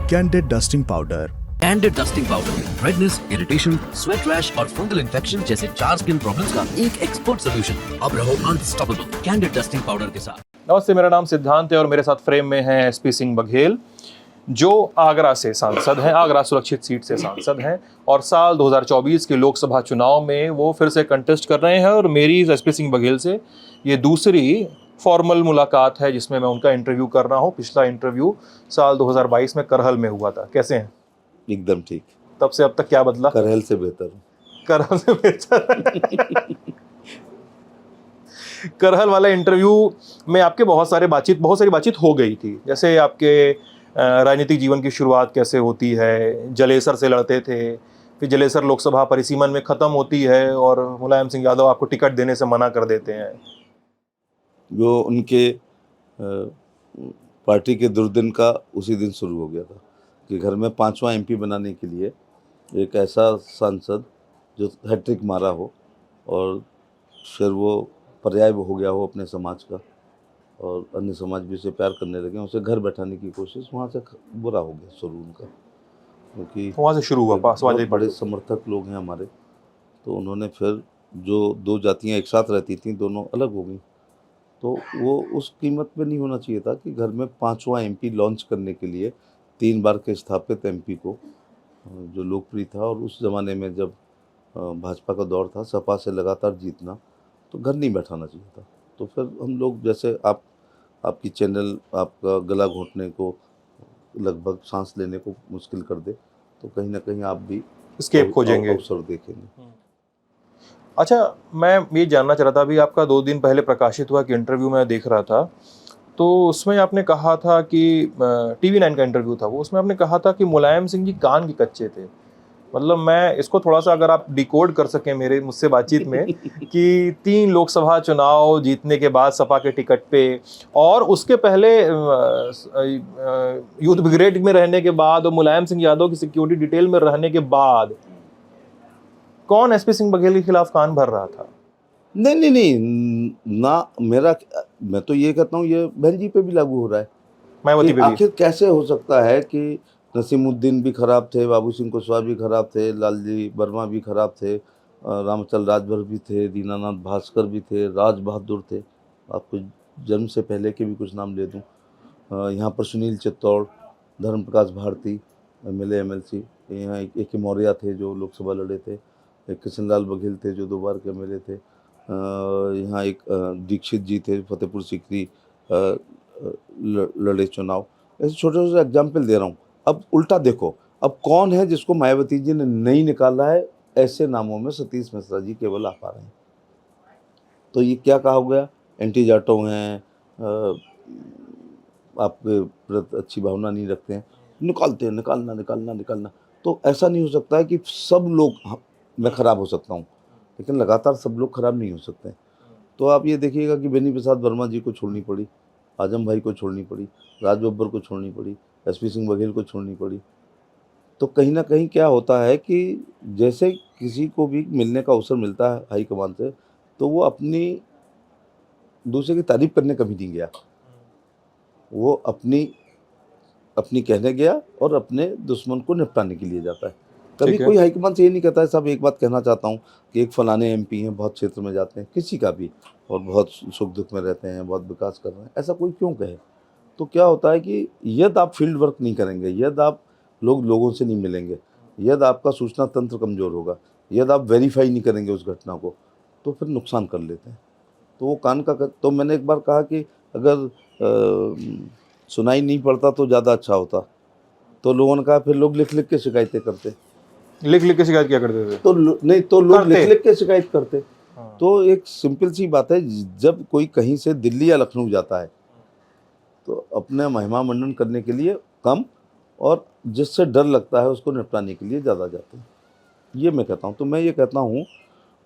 Candid dusting powder. Candid dusting powder redness, irritation, sweat rash और fungal infection जैसे 4 skin problems का एक expert solution. अब रहो अनस्टॉपेबल कैंडिड डस्टिंग पाउडर के साथ। नमस्ते, मेरा नाम सिद्धांत है और मेरे साथ फ्रेम में हैं एसपी सिंह बघेल, जो आगरा से सांसद हैं, आगरा सुरक्षित सीट से सांसद हैं और साल 2024 के लोकसभा चुनाव में वो फिर से कंटेस्ट कर रहे हैं। और मेरी एसपी सिंह बघेल से ये दूसरी फॉर्मल मुलाकात है जिसमें मैं उनका इंटरव्यू कर रहा हूँ। पिछला इंटरव्यू साल 2022 में करहल में हुआ था। कैसे हैं? एकदम ठीक। तब से अब तक क्या बदला? करहल से बेहतर। करहल से बेहतर। करहल वाला इंटरव्यू में आपके बहुत सारी बातचीत हो गई थी। जैसे आपके राजनीतिक जीवन की शुरुआत कैसे होती है, जलेसर से लड़ते थे, फिर जलेसर लोकसभा परिसीमन में ख़त्म होती है और मुलायम सिंह यादव आपको टिकट देने से मना कर देते हैं। जो उनके पार्टी के दुर्दिन का उसी दिन शुरू हो गया था कि घर में 5वां एमपी बनाने के लिए एक ऐसा सांसद जो हैट्रिक मारा हो और फिर वो पर्याय हो गया हो अपने समाज का और अन्य समाज भी उसे प्यार करने लगे, उसे घर बैठाने की कोशिश, वहाँ से बुरा हो गया शुरू उनका। क्योंकि वहाँ से शुरू हुआ। बहुत बड़े समर्थक लोग हैं हमारे, तो उन्होंने फिर जो दो जातियाँ एक साथ रहती थीं दोनों अलग हो गई। तो वो उस कीमत पे नहीं होना चाहिए था कि घर में 5वां एमपी लॉन्च करने के लिए 3 बार के स्थापित एमपी को, जो लोकप्रिय था और उस ज़माने में जब भाजपा का दौर था, सपा से लगातार जीतना, तो घर नहीं बैठाना चाहिए था। तो फिर हम लोग, जैसे आपकी चैनल आपका गला घोंटने को, लगभग सांस लेने को मुश्किल कर दे, तो कहीं ना कहीं आप भी स्केप खोजेंगे, अवसर देखेंगे। अच्छा, मैं ये जानना चाह रहा था, अभी आपका 2 दिन पहले प्रकाशित हुआ कि इंटरव्यू मैं देख रहा था, तो उसमें आपने कहा था कि TV9 का इंटरव्यू था वो, उसमें आपने कहा था कि मुलायम सिंह जी कान के कच्चे थे। मतलब मैं इसको थोड़ा सा अगर आप डिकोड कर सकें मुझसे बातचीत में कि 3 लोकसभा चुनाव जीतने के बाद सपा के टिकट पे और उसके पहले यूथ ब्रिगेड में रहने के बाद और मुलायम सिंह यादव की सिक्योरिटी डिटेल में रहने के बाद कौन एसपी सिंह बघेल के खिलाफ कान भर रहा था? नहीं ना, मैं तो ये कहता हूँ ये बहन जी पे भी लागू हो रहा है, मायावती पे भी। आखिर कैसे हो सकता है कि नसीमुद्दीन भी खराब थे, बाबू सिंह कुशवाहा भी खराब थे, लालजी वर्मा भी खराब थे, रामचल राजभर भी थे, दीनानाथ भास्कर भी थे, राज बहादुर थे, आपको जन्म से पहले के भी कुछ नाम ले दूँ, यहाँ पर सुनील चित्तौड़, धर्म प्रकाश भारती MLA MLC, यहाँ एक मौर्य थे जो लोकसभा लड़े थे, एक किशनलाल बघेल थे जो 2 बार के MLA थे, यहाँ एक दीक्षित जी थे, फतेहपुर सीकरी लड़े चुनाव। ऐसे छोटे छोटे एग्जाम्पल दे रहा हूँ। अब उल्टा देखो, अब कौन है जिसको मायावती जी ने नहीं निकाला है? ऐसे नामों में सतीश मिश्रा जी केवल आ पा रहे हैं। तो ये क्या कहा गया, एंटी जाटो हैं, आपके प्रति अच्छी भावना नहीं रखते हैं, निकालते हैं, निकालना। तो ऐसा नहीं हो सकता है कि सब लोग मैं खराब हो सकता हूँ, लेकिन लगातार सब लोग खराब नहीं हो सकते। तो आप ये देखिएगा कि बेनी प्रसाद वर्मा जी को छोड़नी पड़ी, आजम भाई को छोड़नी पड़ी, राज बब्बर को छोड़नी पड़ी, एसपी सिंह बघेल को छोड़नी पड़ी। तो कहीं ना कहीं क्या होता है कि जैसे किसी को भी मिलने का अवसर मिलता है हाईकमान से, तो वो अपनी दूसरे की तारीफ करने कभी नहीं गया, वो अपनी कहने गया और अपने दुश्मन को निपटाने के लिए जाता है। कभी कोई हाईकमान से ये नहीं कहता है साहब एक बात कहना चाहता हूँ कि एक फलाने MP हैं, बहुत क्षेत्र में जाते हैं, किसी का भी, और बहुत सुख दुख में रहते हैं, बहुत विकास कर रहे हैं, ऐसा कोई क्यों कहे? तो क्या होता है कि यदि आप फील्ड वर्क नहीं करेंगे, यदि आप लोगों से नहीं मिलेंगे, यदि आपका सूचना तंत्र कमज़ोर होगा, यदि आप वेरीफाई नहीं करेंगे उस घटना को, तो फिर नुकसान कर लेते हैं। तो वो कान का तो मैंने एक बार कहा कि अगर सुनाई नहीं पड़ता तो ज़्यादा अच्छा होता। तो लोगों ने कहा फिर लोग लिख लिख के शिकायतें करते। लिख लिख के शिकायत क्या करते थे? तो नहीं, तो लोग लिख लिख के शिकायत करते। तो एक सिंपल सी बात है, जब कोई कहीं से दिल्ली या लखनऊ जाता है तो अपने महिमा मंडन करने के लिए कम, और जिससे डर लगता है उसको निपटाने के लिए ज़्यादा जाते हैं। ये मैं कहता हूँ। तो मैं ये कहता हूँ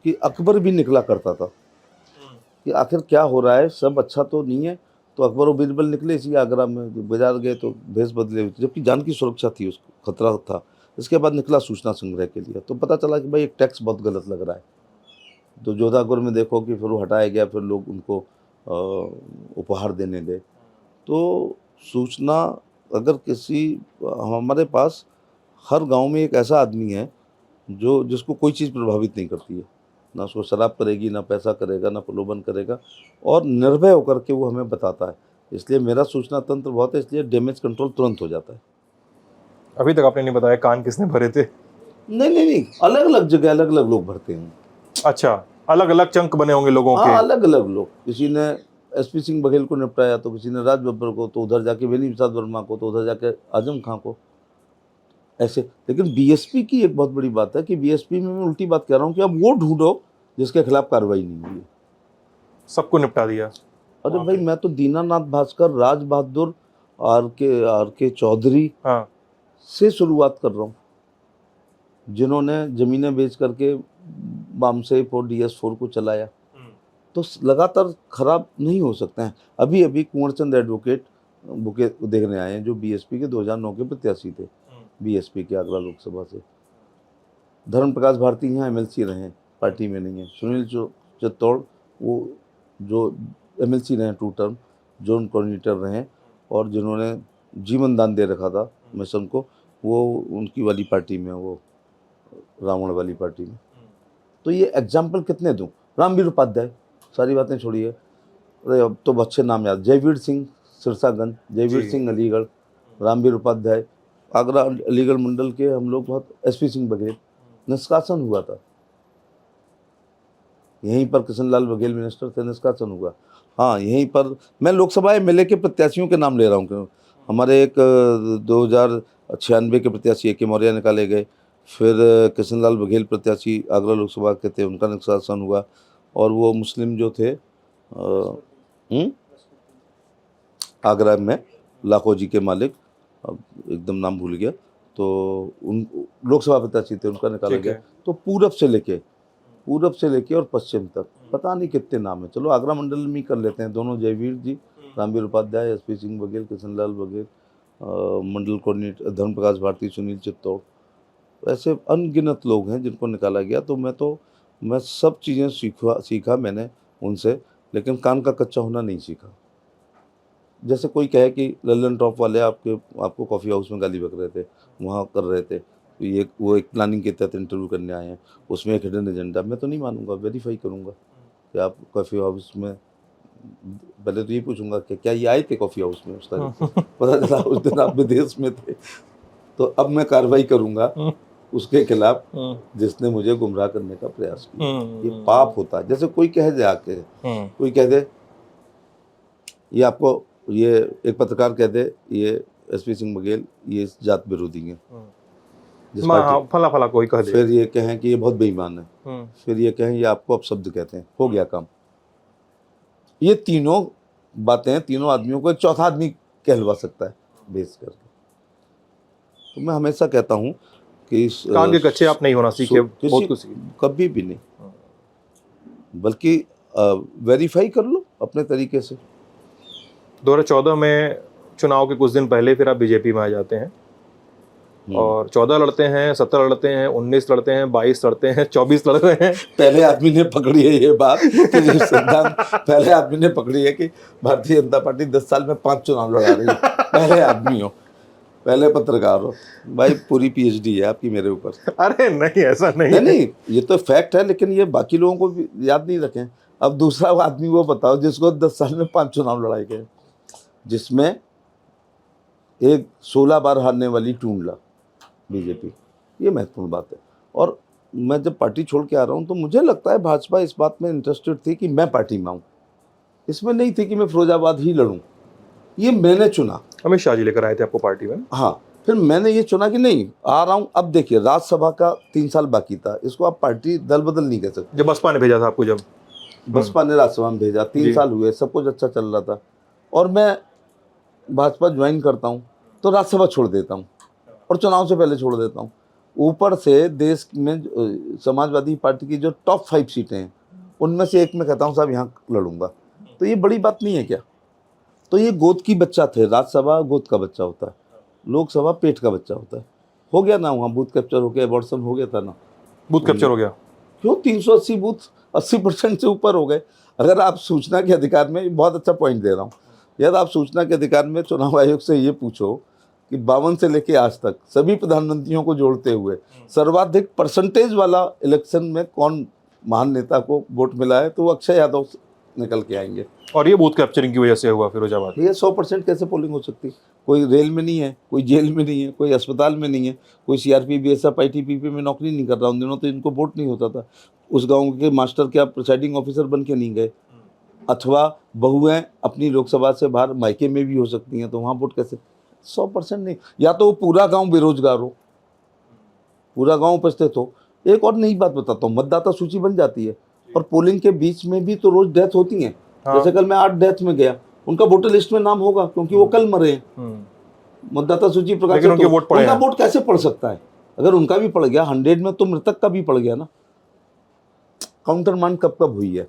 कि अकबर भी निकला करता था कि आखिर क्या हो रहा है, सब अच्छा तो नहीं है। तो अकबर और बीरबल निकले इसी आगरा में, बाजार गए तो भेष बदले हुए, जबकि जान की सुरक्षा थी, उसको खतरा था। इसके बाद निकला सूचना संग्रह के लिए, तो पता चला कि भाई एक टैक्स बहुत गलत लग रहा है। तो जोधापुर में देखो कि फिर वो हटाया गया, फिर लोग उनको उपहार देने गए। तो सूचना अगर किसी हमारे पास हर गांव में एक ऐसा आदमी है जो जिसको कोई चीज़ प्रभावित नहीं करती है, ना उसको शराब करेगी, ना पैसा करेगा, ना प्रलोभन करेगा, और निर्भय होकर के वो हमें बताता है। इसलिए मेरा सूचना तंत्र बहुत है, इसलिए डैमेज कंट्रोल तुरंत हो जाता है। अभी तक आपने नहीं बताया कान किसने भरे थे? नहीं, अलग अलग जगह अलग अलग लोग भरते हैं। अच्छा, अलग अलग चंक बने होंगे लोगों के। हाँ, अलग अलग लोग, किसी ने एसपी सिंह बघेल को निपटाया, तो किसी ने राज बब्बर को, तो उधर जाके वेनी प्रसाद वर्मा को, तो उधर जाके आजम खां को, ऐसे। लेकिन बीएसपी की एक बहुत बड़ी बात है कि बीएसपी में मैं उल्टी बात कह रहा हूँ कि अब वो ढूंढो जिसके खिलाफ कार्रवाई नहीं हुई है। सबको निपटा दिया। अरे भाई, मैं तो दीनानाथ भास्कर, राज बहादुर, आर के चौधरी हाँ, से शुरुआत कर रहा हूँ, जिन्होंने जमीनें बेच करके बामसेफ और DS4 को चलाया। तो लगातार खराब नहीं हो सकते हैं। अभी अभी कुंवर चंद एडवोकेट बुके देखने आए हैं, जो बीएसपी के 2009 के प्रत्याशी थे, बीएसपी के आगरा लोकसभा से। धर्म प्रकाश भारती यहाँ MLC रहे हैं, पार्टी में नहीं है। सुनील चित्तौड़ वो जो MLC रहे 2 टर्म, जोन कोऑर्डिनेटर रहे, और जिन्होंने जीवन दान दे रखा था मिशन को, वो उनकी वाली पार्टी में, वो रावण वाली पार्टी में। तो ये एग्जाम्पल कितने दूं? रामवीर उपाध्याय, सारी बातें छोड़िए, अरे अब तो अच्छे नाम याद, जयवीर सिंह सिरसागंज, जयवीर सिंह अलीगढ़, रामवीर उपाध्याय आगरा अलीगढ़ मंडल के हम लोग बहुत। एसपी सिंह बघेल, निष्कासन हुआ था यहीं पर, कृष्णलाल बघेल मिनिस्टर थे, निष्कासन हुआ। हाँ, यहीं पर मैं लोकसभा MLA के प्रत्याशियों के नाम ले रहा हूँ क्यों। हमारे एक 2096 के प्रत्याशी AK मौर्य निकाले गए, फिर कृष्णलाल बघेल प्रत्याशी आगरा लोकसभा के थे, उनका निष्कासन हुआ। और वो मुस्लिम जो थे आगरा में लाखों जी के मालिक, अब एकदम नाम भूल गया, तो उन लोकसभा प्रत्याशी थे, उनका निकाला गया। तो पूरब से लेके और पश्चिम तक पता नहीं कितने नाम है। चलो आगरा मंडल में ही कर लेते हैं, दोनों जयवीर जी, रामवीर उपाध्याय, एसपी सिंह बघेल, कृष्णलाल बघेल, मंडल कोऑर्डिनेटर धर्म प्रकाश भारती, सुनील चित्तौड़, ऐसे अनगिनत लोग हैं जिनको निकाला गया। तो मैं सब चीज़ें सीखा मैंने उनसे, लेकिन कान का कच्चा होना नहीं सीखा। जैसे कोई कहे कि लल्लन टॉप वाले आपको कॉफ़ी हाउस में गाली बक रहे थे, वहाँ कर रहे थे, तो वो एक प्लानिंग के तहत इंटरव्यू करने आए हैं, उसमें एक हिडन एजेंडा। मैं तो नहीं मानूंगा, वेरीफाई करूंगा कि आप कॉफ़ी हाउस में, पहले तो ये पूछूंगा कि क्या ये आए थे कॉफ़ी हाउस में उस तरह पता चला उस दिन आप विदेश में थे, तो अब मैं कार्रवाई करूंगा उसके खिलाफ जिसने मुझे गुमराह करने का प्रयास किया। ये पाप होता है। जैसे कोई कह दे आके, कोई कह दे, ये आपको, ये एक पत्रकार कह दे ये एसपी सिंह बघेल ये जात विरोधी है, फला फला कोई कह दे, फिर ये कहें कि ये बहुत बेईमान है, फिर ये कहें ये आपको अपशब्द कहते हैं, हो गया काम। ये तीनों बातें तीनों आदमियों को एक चौथा आदमी कहलवा सकता है बेच करके। तो मैं हमेशा कहता हूँ कि कान के कच्चे आप नहीं होना सीखे, बहुत कुछ सीखे, कभी भी नहीं, बल्कि वेरीफाई कर लो अपने तरीके से। 2014 में चुनाव के कुछ दिन पहले फिर आप बीजेपी में आ जाते हैं और 14 लड़ते हैं, 17 लड़ते हैं, 19 लड़ते हैं, 22 लड़ते हैं, 24 लड़ रहे हैं। पहले आदमी ने पकड़ी है ये बात पहले आदमी ने पकड़ी है कि भारतीय जनता पार्टी 10 साल में 5 चुनाव लड़ा रही है। पहले आदमी हो, पहले पत्रकार हो भाई, पूरी PhD है आपकी मेरे ऊपर। अरे नहीं, ऐसा नहीं, ये तो फैक्ट है, लेकिन ये बाकी लोगों को भी याद नहीं रखें। अब दूसरा आदमी वो बताओ जिसको 10 साल में 5 चुनाव लड़ाए गए, जिसमें एक 16 बार हारने वाली टूंडला बीजेपी। ये महत्वपूर्ण बात है। और मैं जब पार्टी छोड़ के आ रहा हूँ तो मुझे लगता है भाजपा इस बात में इंटरेस्टेड थी कि मैं पार्टी में आऊँ, इसमें नहीं थी कि मैं फिरोजाबाद ही लड़ूँ। ये मैंने चुना, अमित शाह जी लेकर आए थे आपको पार्टी में। हाँ, फिर मैंने ये चुना कि नहीं आ रहा हूँ। अब देखिए, राज्यसभा का 3 साल बाकी था, इसको आप पार्टी दल बदल नहीं कह सकते। जब बसपा ने भेजा था आपको, जब बसपा ने राज्यसभा में भेजा, 3 साल हुए, सब कुछ अच्छा चल रहा था, और मैं भाजपा ज्वाइन करता हूँ तो राज्यसभा छोड़ देता हूँ और चुनाव से पहले छोड़ देता हूँ। ऊपर से देश में समाजवादी पार्टी की जो टॉप 5 सीटें हैं उनमें से एक में कहता हूँ साहब यहाँ लड़ूंगा। तो ये बड़ी बात नहीं है क्या? तो ये गोद की बच्चा थे। राज्यसभा गोद का बच्चा होता है, लोकसभा पेट का बच्चा होता है। हो गया ना, वहाँ बूथ कैप्चर हो गया, एबॉर्शन हो गया था ना, बूथ कैप्चर हो गया। क्यों 380 बूथ 80% से ऊपर हो गए। अगर आप सूचना के अधिकार में, बहुत अच्छा पॉइंट दे रहा हूँ, यदि आप सूचना के अधिकार में चुनाव आयोग से ये पूछो कि 52 से लेके आज तक सभी प्रधानमंत्रियों को जोड़ते हुए सर्वाधिक परसेंटेज वाला इलेक्शन में कौन महान नेता को वोट मिला है, तो वो अक्षय यादव निकल के आएंगे। और ये बूथ कैप्चरिंग की वजह से हुआ फिरोजाबाद। ये 100% कैसे पोलिंग हो सकती है? कोई रेल में नहीं है, कोई जेल में नहीं है, कोई अस्पताल में नहीं है, कोई सीआरपी बीएसएफ आईटीबीपी में नौकरी नहीं कर रहा। उन दिनों तो इनको वोट नहीं होता था। उस गांव के मास्टर क्या प्रिसाइडिंग ऑफिसर बन के नहीं गए? अथवा बहुएं अपनी लोकसभा से बाहर मायके में भी हो सकती हैं, तो वहाँ वोट कैसे? 100% नहीं। या तो वो पूरा गाँव बेरोजगार हो, पूरा गाँव उपस्थित हो। एक और नई बात बताता हूँ, मतदाता सूची बन जाती है और पोलिंग के बीच में भी तो रोज डेथ होती है। हाँ। जैसे कल मैं 8 डेथ में गया, उनका वोटर लिस्ट में नाम होगा क्योंकि वो कल मरे हैं। मतदाता सूची प्रकाशित उनके वोट पड़े उनका हैं। वोट कैसे पड़ सकता है? अगर उनका भी पड़ गया 100 में, तो मृतक का भी पड़ गया ना। काउंटर मांड कब कब हुई है?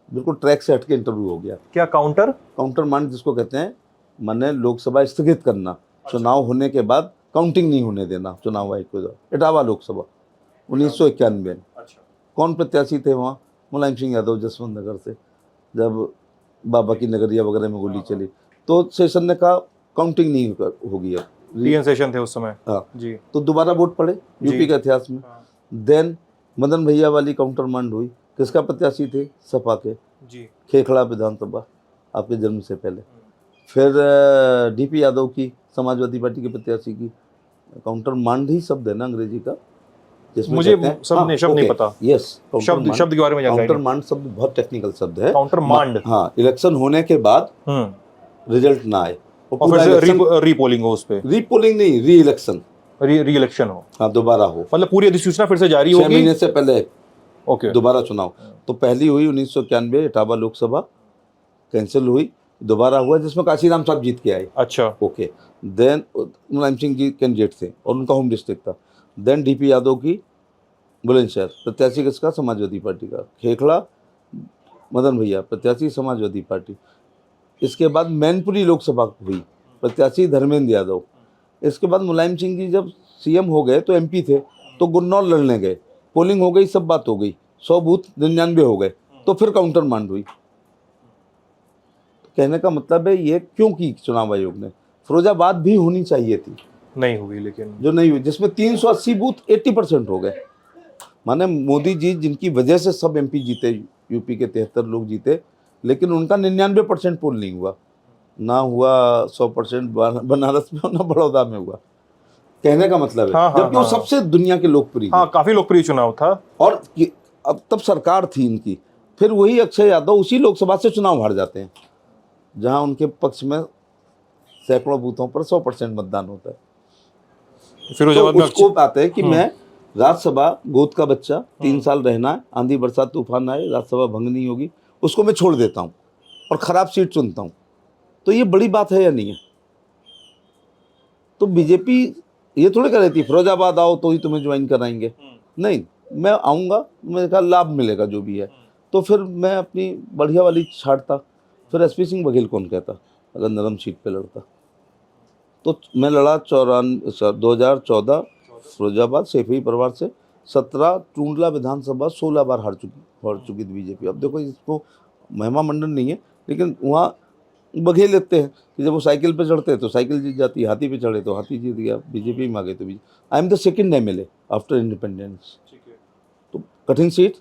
बिल्कुल ट्रैक से हटके इंटरव्यू हो गया। क्या काउंटर मांड जिसको कहते हैं, माने लोकसभा स्थगित करना, चुनाव होने के बाद काउंटिंग नहीं होने देना चुनाव आयोग को। इटावा लोकसभा 1991 में कौन प्रत्याशी थे वहाँ? मुलायम सिंह यादव, जसवंत नगर से। जब बाबा की नगरिया वगैरह में गोली चली तो सेशन ने कहा काउंटिंग नहीं होगी अब। टीएन सेशन थे उस समय। हाँ जी। तो दोबारा वोट पड़े यूपी के इतिहास में। देन मदन भैया वाली काउंटर मांड हुई। किसका प्रत्याशी थे? सपा के जी। खेखड़ा विधानसभा, आपके जन्म से पहले। फिर डीपी यादव की, समाजवादी पार्टी के प्रत्याशी की। काउंटर मांड ही शब्द है ना अंग्रेजी का, जिसमें मुझे कहते हैं- शब्द नहीं पता। यस, शब्द के बारे में जानकारी काउंटर मांड शब्द बहुत टेक्निकल शब्द है। काउंटर मांड। हाँ, इलेक्शन होने के बाद रिजल्ट ना आए और फिर से रीपोलिंग हो, उस पे रीपोलिंग नहीं, री इलेक्शन, री इलेक्शन हो। हाँ दोबारा हो, मतलब पूरी अधिसूचना फिर से जारी 6 होगी। महीने से पहले ओके। दोबारा चुनाव। तो पहली हुई 1991 इटावा लोकसभा, कैंसिल हुई, दोबारा हुआ जिसमें काशीराम साहब जीत के आए। अच्छा। Okay. Then Mulayam Singh ji candidate थे और उनका होम डिस्ट्रिक्ट था। देन डीपी यादव की बुलंदशहर, प्रत्याशी किसका? समाजवादी पार्टी का। खेखड़ा मदन भैया, प्रत्याशी समाजवादी पार्टी। इसके बाद मैनपुरी लोकसभा हुई, प्रत्याशी धर्मेंद्र यादव। इसके बाद मुलायम सिंह जी जब सीएम हो गए तो एमपी थे, तो गुन्नौर लड़ने गए, पोलिंग हो गई, सब बात हो गई, 100 बूथ 99 हो गए, तो फिर काउंटर मांड हुई। कहने का मतलब है ये क्यों की चुनाव आयोग ने? फिरोजाबाद भी होनी चाहिए थी, नहीं हुई, लेकिन जो नहीं हुई, जिसमें 380 बूथ 80% हो गए। माने मोदी जी जिनकी वजह से सब एमपी जीते, यूपी के 73 लोग जीते, लेकिन उनका 99% पोल नहीं हुआ। ना हुआ 100% बनारस में, ना बड़ौदा में हुआ। कहने का मतलब है हाँ, जबकि वो सबसे दुनिया के लोकप्रिय, हाँ, काफी लोकप्रिय चुनाव था। और अब तब सरकार थी इनकी। फिर वही अक्षय यादव उसी लोकसभा से चुनाव हार जाते हैं जहां उनके पक्ष में सैकड़ों बूथों पर 100% मतदान होता है। फिरोजाबाद तो में उसको बात है कि मैं राज्यसभा, गोद का बच्चा, 3 साल रहना है, आंधी बरसात तूफान आए, राज्यसभा भंग नहीं होगी, उसको मैं छोड़ देता हूँ और खराब सीट चुनता हूँ। तो ये बड़ी बात है या नहीं है? तो बीजेपी ये थोड़ी कर रही थी फिरोजाबाद आओ तो ही तुम्हें ज्वाइन कराएंगे। नहीं, मैं आऊँगा, मेरे का लाभ मिलेगा जो भी है। तो फिर मैं अपनी बढ़िया वाली छाड़ता। फिर एसपी सिंह बघेल कौन कहता अगर नरम सीट पे लड़ता? तो मैं लड़ा 2014 फिरोजाबाद सेफी परिवार से, 17 टूंडला विधानसभा 16 बार हार चुकी थी बीजेपी। अब देखो, इसको महिमा मंडन नहीं है, लेकिन वहाँ बघेल लेते हैं कि जब वो साइकिल पे चढ़ते तो साइकिल जीत जाती, हाथी पे चढ़े तो हाथी जीत गया, बीजेपी में आ गए तो BJP. I am the second MLA after independence. तो कठिन सीट।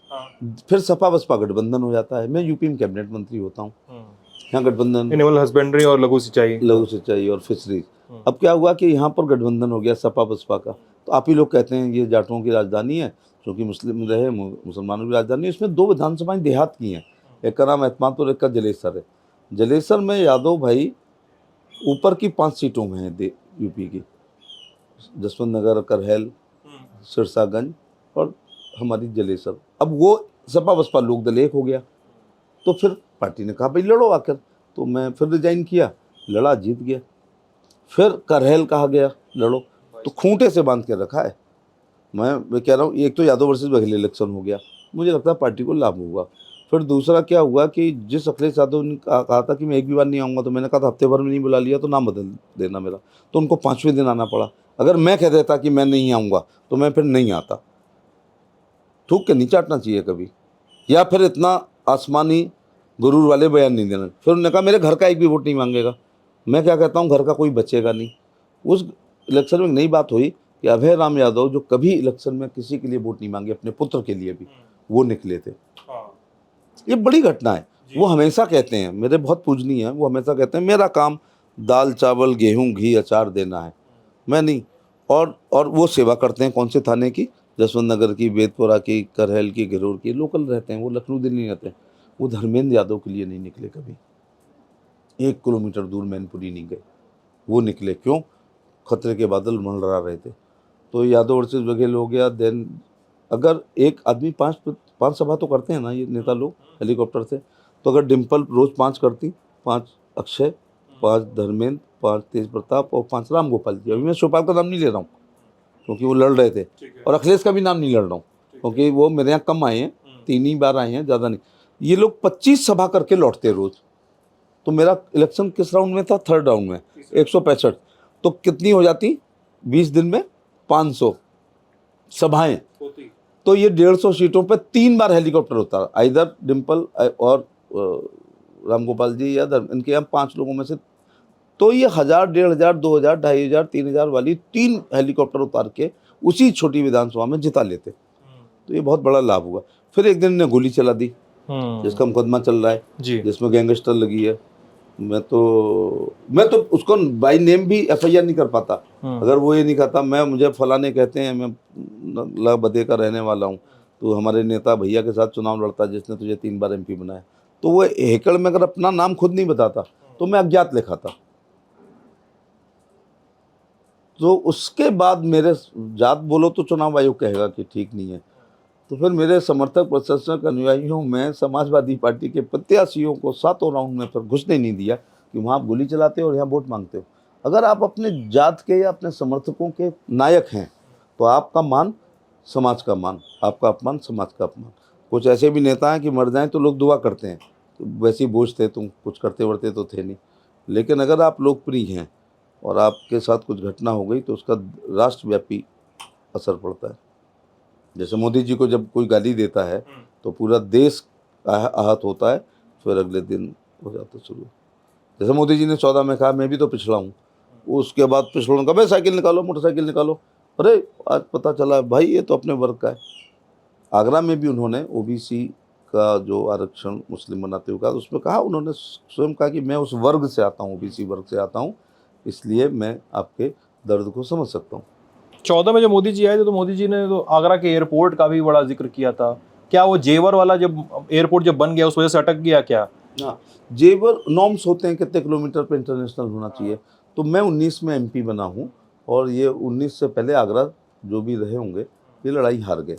फिर सपा बसपा गठबंधन हो जाता है, मैं यूपी में कैबिनेट मंत्री होता हूँ। यहाँ गठबंधन, एनिमल हस्बेंड्री और लघु सिंचाई और फिशरीज। अब क्या हुआ कि यहाँ पर गठबंधन हो गया सपा बसपा का। तो आप ही लोग कहते हैं ये जाटों की राजधानी है, क्योंकि मुस्लिम रहे, मुसलमानों की राजधानी। इसमें 2 विधानसभाएं देहात की हैं, एक का नाम एतमादपुर, एक का जलेसर है। जलेसर में यादव भाई ऊपर की 5 सीटों में है यूपी की, जसवंत नगर, करहल, सिरसागंज और हमारी जलेसर। अब वो सपा बसपा लोक दल एक हो गया। तो फिर पार्टी ने कहा भाई लड़ो आकर, तो मैं फिर रिजाइन किया, लड़ा, जीत गया। फिर करहल कहा गया लड़ो, तो खूंटे से बांध के रखा है। मैं कह रहा हूँ, एक तो यादव वर्सेस बघेल इलेक्शन हो गया, मुझे लगता है पार्टी को लाभ हुआ। फिर दूसरा क्या हुआ कि जिस अखिलेश यादव ने कहा था कि मैं एक भी बार नहीं आऊँगा, तो मैंने कहा था हफ्ते भर में नहीं बुला लिया तो नाम बदल देना मेरा, तो उनको 5वें दिन आना पड़ा। अगर मैं कह देता कि मैं नहीं आऊँगा तो मैं फिर नहीं आता। थूक के नहीं चाटना चाहिए कभी, या फिर इतना आसमानी गुरूर वाले बयान नहीं देना। फिर उन्होंने कहा मेरे घर का एक भी वोट नहीं मांगेगा। मैं क्या कहता हूँ, घर का कोई बचेगा नहीं। उस इलेक्शन में एक नई बात हुई कि अभय राम यादव, जो कभी इलेक्शन में किसी के लिए वोट नहीं मांगे, अपने पुत्र के लिए भी, वो निकले थे। ये बड़ी घटना है। वो हमेशा कहते हैं, मेरे बहुत पूजनीय हैं, वो हमेशा कहते हैं मेरा काम दाल चावल गेहूं घी अचार देना है, मैं नहीं। और वो सेवा करते हैं कौन से थाने की, जसवंत नगर की, बेतपुरा की, करहल की, घिरोर की, लोकल रहते हैं, वो लखनऊ दिल्ली नहीं रहते हैं। वो धर्मेंद्र यादव के लिए नहीं निकले कभी, 1 किलोमीटर दूर मैनपुरी नहीं गए, वो निकले। क्यों? खतरे के बादल मंडरा रहे थे। तो यादव वर्सेस बघेल हो गया। देन अगर एक आदमी पांच सभा तो करते हैं ना ये नेता लोग हेलीकॉप्टर से, तो अगर डिम्पल रोज 5 करती, 5 अक्षय, 5 धर्मेंद्र, 5 तेज प्रताप और 5 राम गोपाल जी, अभी मैं शिवपाल का नाम नहीं ले रहा हूँ क्योंकि वो लड़ रहे थे, और अखिलेश का भी नाम नहीं लड़ रहा हूँ क्योंकि वो मेरे यहाँ कम आए हैं, 3 ही बार आए हैं, ज़्यादा नहीं। ये लोग 25 सभा करके लौटते रोज। तो मेरा इलेक्शन किस राउंड में था? 3rd राउंड में, 165। तो कितनी हो जाती 20 दिन में? 500 सभाएं। तो ये 150 सीटों पे 3 बार हेलीकॉप्टर होता, इधर डिम्पल और रामगोपाल जी या इनके यहाँ 5 लोगों में से। तो ये 1000, 1500, 2000, 2500, 3000 वाली 3 हेलीकॉप्टर उतार के उसी छोटी विधानसभा में जिता लेते। तो ये बहुत बड़ा लाभ हुआ। फिर एक दिन ने गोली चला दी, जिसका मुकदमा चल रहा है, जिसमें गैंगस्टर लगी है। मैं तो उसको बाई नेम भी FIR नहीं कर पाता। अगर वो ये नहीं कहता मुझे फलाने कहते हैं, मैं बदे का रहने वाला हूँ, तो हमारे नेता भैया के साथ चुनाव लड़ता जिसने तुझे 3 बार MP बनाया, तो वो हेकड़ में अगर अपना नाम खुद नहीं बताता तो मैं अज्ञात लिखाता। तो उसके बाद मेरे जात बोलो तो चुनाव आयोग कहेगा कि ठीक नहीं है। तो फिर मेरे समर्थक प्रशंसक अनुयायियों में समाजवादी पार्टी के प्रत्याशियों को 7 राउंड में फिर घुसने नहीं दिया कि वहाँ आप गोली चलाते हो और यहाँ वोट मांगते हो। अगर आप अपने जात के या अपने समर्थकों के नायक हैं तो आपका मान समाज का मान, आपका अपमान समाज का अपमान। कुछ ऐसे भी नेता हैं कि मर जाएं तो लोग दुआ करते हैं, तो वैसे ही बोझ थे, तुम कुछ करते वर्ते तो थे नहीं। लेकिन अगर आप लोकप्रिय हैं और आपके साथ कुछ घटना हो गई तो उसका राष्ट्रव्यापी असर पड़ता है। जैसे मोदी जी को जब कोई गाली देता है तो पूरा देश आहत होता है, फिर अगले दिन हो जाता शुरू। जैसे मोदी जी ने 14 में कहा मैं भी तो पिछड़ा हूँ, उसके बाद पिछड़ों का भाई साइकिल निकालो, मोटरसाइकिल निकालो, अरे आज पता चला भाई ये तो अपने वर्ग का है। आगरा में भी उन्होंने OBC का जो आरक्षण मुस्लिम बनाते हुए कहा, उसमें कहा उन्होंने स्वयं कहा कि मैं उस वर्ग से आता हूँ, OBC वर्ग से आता हूँ, इसलिए मैं आपके दर्द को समझ सकता हूँ। 14 में जब मोदी जी आए थे तो मोदी जी ने तो आगरा के एयरपोर्ट का भी बड़ा जिक्र किया था। क्या वो जेवर वाला जब एयरपोर्ट जब बन गया उस वजह से अटक गया क्या? हाँ, जेवर नॉर्म्स होते हैं कितने किलोमीटर पे इंटरनेशनल होना चाहिए। तो मैं 19 में MP बना हूँ और ये 19 से पहले आगरा जो भी रहे होंगे ये लड़ाई हार गए।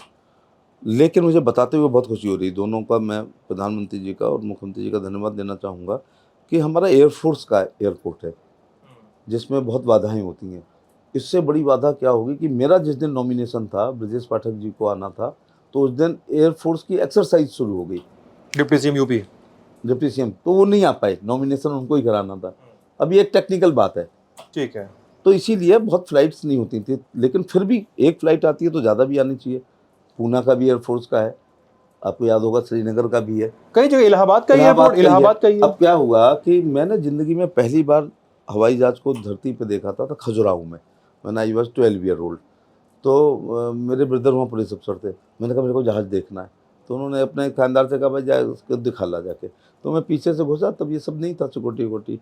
लेकिन मुझे बताते हुए बहुत खुशी हो रही, दोनों का मैं प्रधानमंत्री जी का और मुख्यमंत्री जी का धन्यवाद देना चाहूँगा कि हमारा एयरफोर्स का एयरपोर्ट है जिसमें बहुत बाधाएं होती हैं। इससे बड़ी बाधा क्या होगी कि मेरा जिस दिन नॉमिनेशन था, ब्रजेश पाठक जी को आना था, तो उस दिन एयरफोर्स की एक्सरसाइज शुरू हो गई। डिप्टी CM तो वो नहीं आ पाए, नॉमिनेशन उनको ही कराना था। अब ये एक टेक्निकल बात है, ठीक है, तो इसीलिए बहुत फ्लाइट्स नहीं होती थी। लेकिन फिर भी एक फ़्लाइट आती है तो ज़्यादा भी आनी चाहिए। पूना का भी एयरफोर्स का है, आपको याद होगा, श्रीनगर का भी है, कई जगह, इलाहाबाद का ही है। अब क्या हुआ कि मैंने ज़िंदगी में पहली बार हवाई जहाज़ को धरती पे देखा था खजुराहो में, मैंने आई वॉज 12 ईयर ओल्ड। तो मेरे ब्रदर वहाँ पुलिस अफसर थे, मैंने कहा मेरे को जहाज़ देखना है। तो उन्होंने अपने खानदार से कहा भाई जाए उसको दिखा ला जाके। तो मैं पीछे से घुसा, तब ये सब नहीं था, सिक्योरिटी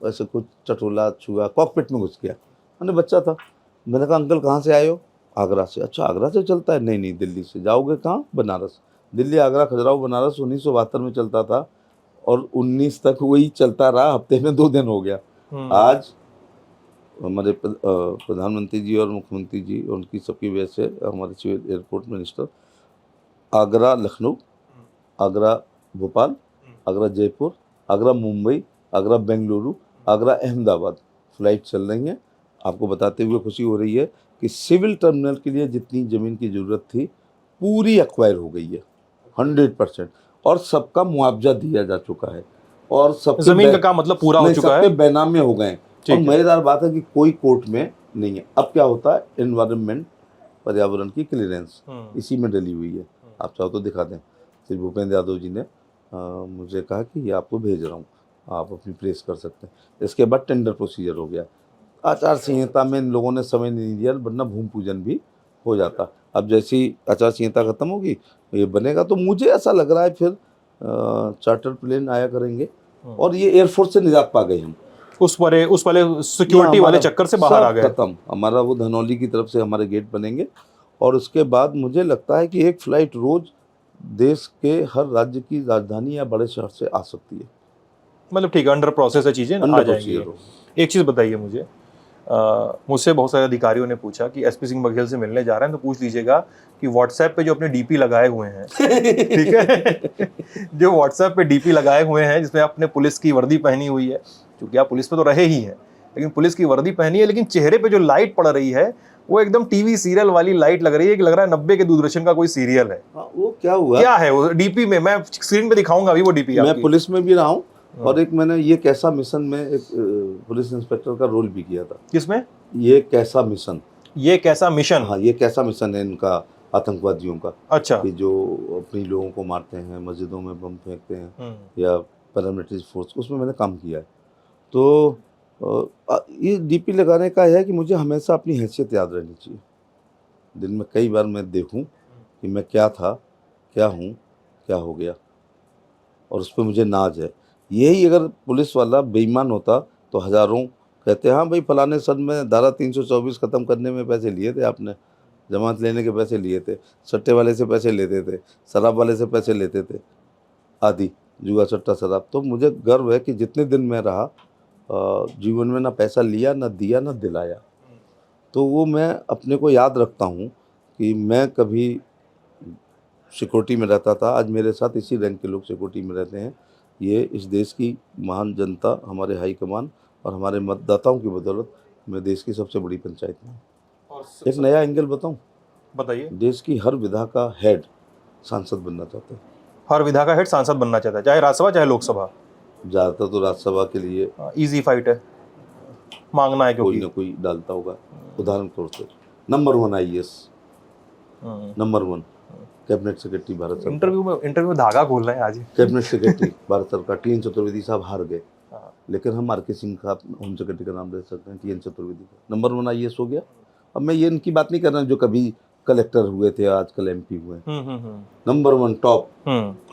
ऐसे कुछ चटोला छुआ, कॉकपिट में घुस गया। मैंने बच्चा था, मैंने कहा अंकल कहाँ से आए हो? आगरा से। अच्छा आगरा से चलता है? नहीं दिल्ली से। जाओगे कहाँ? बनारस। दिल्ली आगरा खजुराहो बनारस 1972 में चलता था और 19 तक वही चलता रहा, हफ्ते में 2 दिन हो गया। आज हमारे प्रधानमंत्री जी और मुख्यमंत्री जी उनकी सबकी वजह से हमारे civil airport minister Agra Lucknow, Agra Bhopal, Agra Jaipur, Agra Mumbai, Agra Bengaluru, Agra Ahmedabad flight चल रही हैं। आपको बताते हुए खुशी हो रही है कि सिविल टर्मिनल के लिए जितनी ज़मीन की ज़रूरत थी पूरी एक्वायर हो गई है 100%, और सबका मुआवजा दिया जा चुका है और सब ज़मीन का काम मतलब पूरा हो चुका है, बैनामे हो गए। और मज़ेदार बात है कि कोई कोर्ट में नहीं है। अब क्या होता है, एनवायरनमेंट, पर्यावरण की क्लियरेंस इसी में डली हुई है। आप चाहो तो दिखा दें, श्री भूपेंद्र यादव जी ने मुझे कहा कि ये आपको भेज रहा हूँ, आप अपनी प्रेस कर सकते हैं। इसके बाद टेंडर प्रोसीजर हो गया। आचार संहिता में इन लोगों ने समय नहीं दिया, वरना भूमि पूजन भी हो जाता। अब जैसी आचार संहिता खत्म होगी ये बनेगा, तो मुझे ऐसा लग रहा है फिर चार्टर प्लेन आया करेंगे और ये एयरफोर्स से निजात पा गए हम। उस वाले सिक्योरिटी वाले चक्कर से बाहर आ गए। खत्म, हमारा वो धनौली की तरफ से हमारे गेट बनेंगे और उसके बाद मुझे लगता है कि एक फ्लाइट रोज देश के हर राज्य की राजधानी या बड़े शहर से आ सकती है। मतलब ठीक है, अंडर प्रोसेस है, चीजें आ जाएंगी। एक चीज बताइए मुझे, मुझसे बहुत सारे अधिकारियों ने पूछा कि एसपी सिंह बघेल से मिलने जा रहे हैं तो पूछ लीजिएगा कि व्हाट्सएप पे जो अपने डीपी लगाए हुए हैं ठीक है जो व्हाट्सएप पे डीपी लगाए हुए हैं जिसमें आपने पुलिस की वर्दी पहनी हुई है, क्योंकि आप पुलिस पे तो रहे ही हैं, लेकिन पुलिस की वर्दी पहनी है, लेकिन चेहरे पे जो लाइट पड़ रही है वो एकदम टीवी सीरियल वाली लाइट लग रही है कि लग रहा है 90 के दूरदूरदर्शन का कोई सीरियल है। वो क्या हुआ, क्या है वो डीपी में? मैं स्क्रीन पे दिखाऊंगा अभी वो डीपी। मैं पुलिस में भी रहा हूँ और एक मैंने ये कैसा मिशन में एक पुलिस इंस्पेक्टर का रोल भी किया था। किसमें? ये कैसा मिशन। ये कैसा मिशन? हाँ, ये कैसा मिशन है इनका, आतंकवादियों का। अच्छा। कि जो अपनी लोगों को मारते हैं, मस्जिदों में बम फेंकते हैं या पैरामिलिट्री फोर्स, उसमें मैंने काम किया है। तो ये डीपी लगाने का है कि मुझे हमेशा अपनी हैसियत याद रहनी चाहिए। दिन में कई बार मैं देखूं कि मैं क्या था, क्या हूं, क्या हो गया, और उस पर मुझे नाज है। यही अगर पुलिस वाला बेईमान होता तो हज़ारों कहते हाँ भाई फलाने सन में धारा 324 ख़त्म करने में पैसे लिए थे आपने, जमानत लेने के पैसे लिए थे, सट्टे वाले से पैसे लेते थे, शराब वाले से पैसे लेते थे, आदि जुआ सट्टा शराब। तो मुझे गर्व है कि जितने दिन मैं रहा जीवन में ना पैसा लिया, ना दिया, ना दिलाया। तो वो मैं अपने को याद रखता हूँ कि मैं कभी सिक्योरिटी में रहता था, आज मेरे साथ इसी रैंक के लोग सिक्योरिटी में रहते हैं। ये इस देश की महान जनता, हमारे हाई कमान और हमारे मतदाताओं की बदौलत मैं देश की सबसे बड़ी पंचायत में हूँ। एक नया एंगल बताऊँ? बताइए। देश की हर विधा का हेड सांसद बनना चाहते हैं। हर विधा का हेड सांसद बनना चाहता है, चाहे राज्यसभा चाहे लोकसभा। ज़्यादातर तो राज्यसभा के लिए इजी फाइट है, मांगना है क्योंकि कोई ना कोई डालता होगा। उदाहरण के तौर से number 1 IAS, number 1 cabinet secretary Bharat सरकार। इंटरव्यू में धागा खोलना है आज। कैबिनेट सेक्रेटरी भारत सरकार TN चतुर्वेदी साहब हार गए, लेकिन हम RK सिंह का होम सेक्रेटरी का नाम ले सकते हैं, TN चतुर्वेदी का। नंबर 1 IAS हो गया। अब मैं ये इनकी बात नहीं कर रहा जो कभी कलेक्टर हुए थे, आजकल MP हुए। नंबर 1 टॉप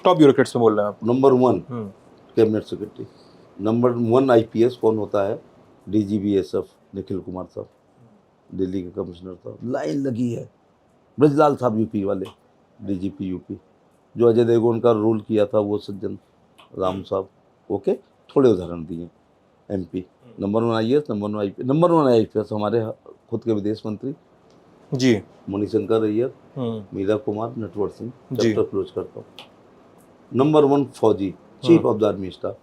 ब्यूरोक्रेट्स में बोल रहे हैं आप। Number 1 cabinet secretary. Number 1 IPS कौन होता है? DGP SF निखिल कुमार साहब, दिल्ली के कमिश्नर साहब। लाइन लगी है। ब्रजलाल साहब UP वाले, DGP UP। जो अजय देवगन का रोल किया था वो सज्जन राम साहब। ओके, थोड़े उदाहरण दिए। MP। Number 1 IAS, number 1 IPS हमारे खुद के विदेश मंत्री जी, मणिशंकर अय्यर, मीरा कुमार, नटवर सिंह। चैप्टर क्लोज करता हूँ। नंबर 1 फौजी, chief of the army staff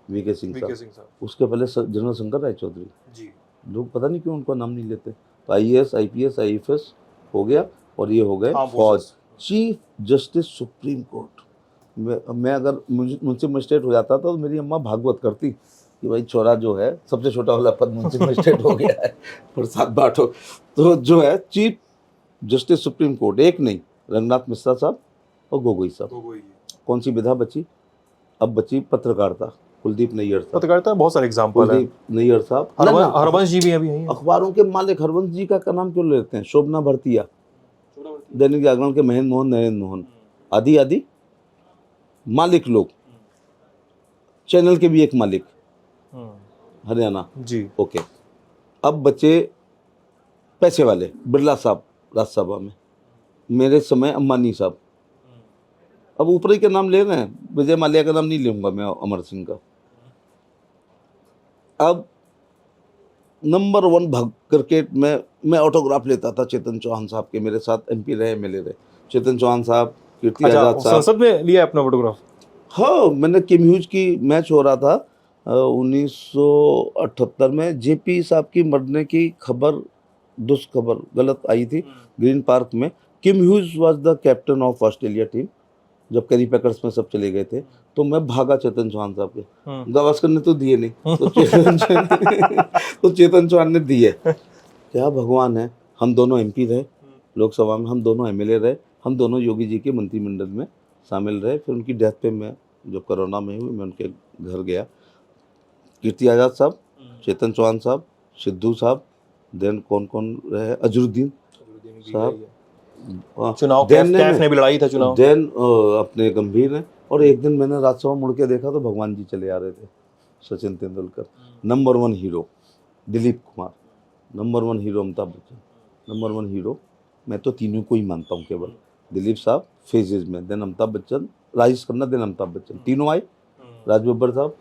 VK Singh साहब। उसके पहले जनरल शंकर राय चौधरी जी। लोग पता नहीं क्यों उनका नाम नहीं लेते। तो IAS IPS IFS हो गया और ये हो गए फौज। Chief justice supreme court. मैं अगर मुंसिफ मजिस्ट्रेट हो जाता तो मेरी अम्मा भागवत करती कि भाई छोरा जो है सबसे छोटा वाला पद मुंसिफ मजिस्ट्रेट हो गया है, प्रसाद बाटो। तो जो है चीफ जस्टिस सुप्रीम कोर्ट, एक नहीं, रंगनाथ मिश्रा साहब और गोगोई साहब। कौन सी विधा बची? अब बची पत्रकारिता, कुलदीप नैयर साहब। पत्रकारिता बहुत सारे एग्जांपल है। कुलदीप नैयर साहब, हरवंश जी भी अभी हैं। अखबारों के मालिक हरवंश जी का नाम क्यों लेते हैं? शोभना भरतिया, दैनिक जागरण के महेंद्र मोहन, नरेंद्र मोहन, आदि आदि मालिक लोग। चैनल के भी एक मालिक हरियाणा जी। ओके, अब बचे पैसे वाले। बिरला साहब राज्यसभा में, मेरे समय अंबानी साहब। अब ऊपर ही का नाम ले रहे हैं, विजय माल्या का नाम नहीं लूंगा मैं, अमर सिंह का। अब नंबर 1 क्रिकेट में मैं ऑटोग्राफ लेता था चेतन चौहान साहब के, मेरे साथ MP रहे, MLA रहे। चेतन चौहान साहब, कीर्ति आजाद साहब। संसद में लिया अपना फोटोग्राफ? हाँ, मैंने किम ह्यूज की मैच हो रहा था 1978 में। JP साहब की मरने की खबर, दुष्खबर गलत आई थी ग्रीन पार्क में। Kim Hughes was the captain of Australia team जब कैरी पैकर्स में सब चले गए थे। तो मैं भागा चेतन चौहान साहब के। गावस्कर ने तो दिए नहीं, तो चेतन चौहान ने दिए। क्या भगवान है, हम दोनों MP रहे लोकसभा में, हम दोनों MLA रहे, हम दोनों योगी जी के मंत्रिमंडल में शामिल रहे। फिर उनकी डेथ पे मैं, जब कोरोना में हुई, मैं उनके घर गया। कीर्ति आजाद साहब, चेतन चौहान साहब, सिद्धू साहब, देन कौन कौन रहे, अजरुद्दीन साहब, चुनाव then कैफ ने भी लड़ाई था चुनाव। देन अपने गंभीर ने, और एक दिन मैंने राज्यसभा मुड़ के देखा तो भगवान जी चले आ रहे थे, Sachin Tendulkar, number 1 hero Dilip Kumar, number 1 hero Amitabh Bachchan, number 1 hero, मैं तो तीनों को ही मानता हूँ केवल, दिलीप साहब फेजेज में, देन अमिताभ बच्चन, राजेश खन्ना, देन अमिताभ बच्चन, तीनों आए, राज बब्बर साहब,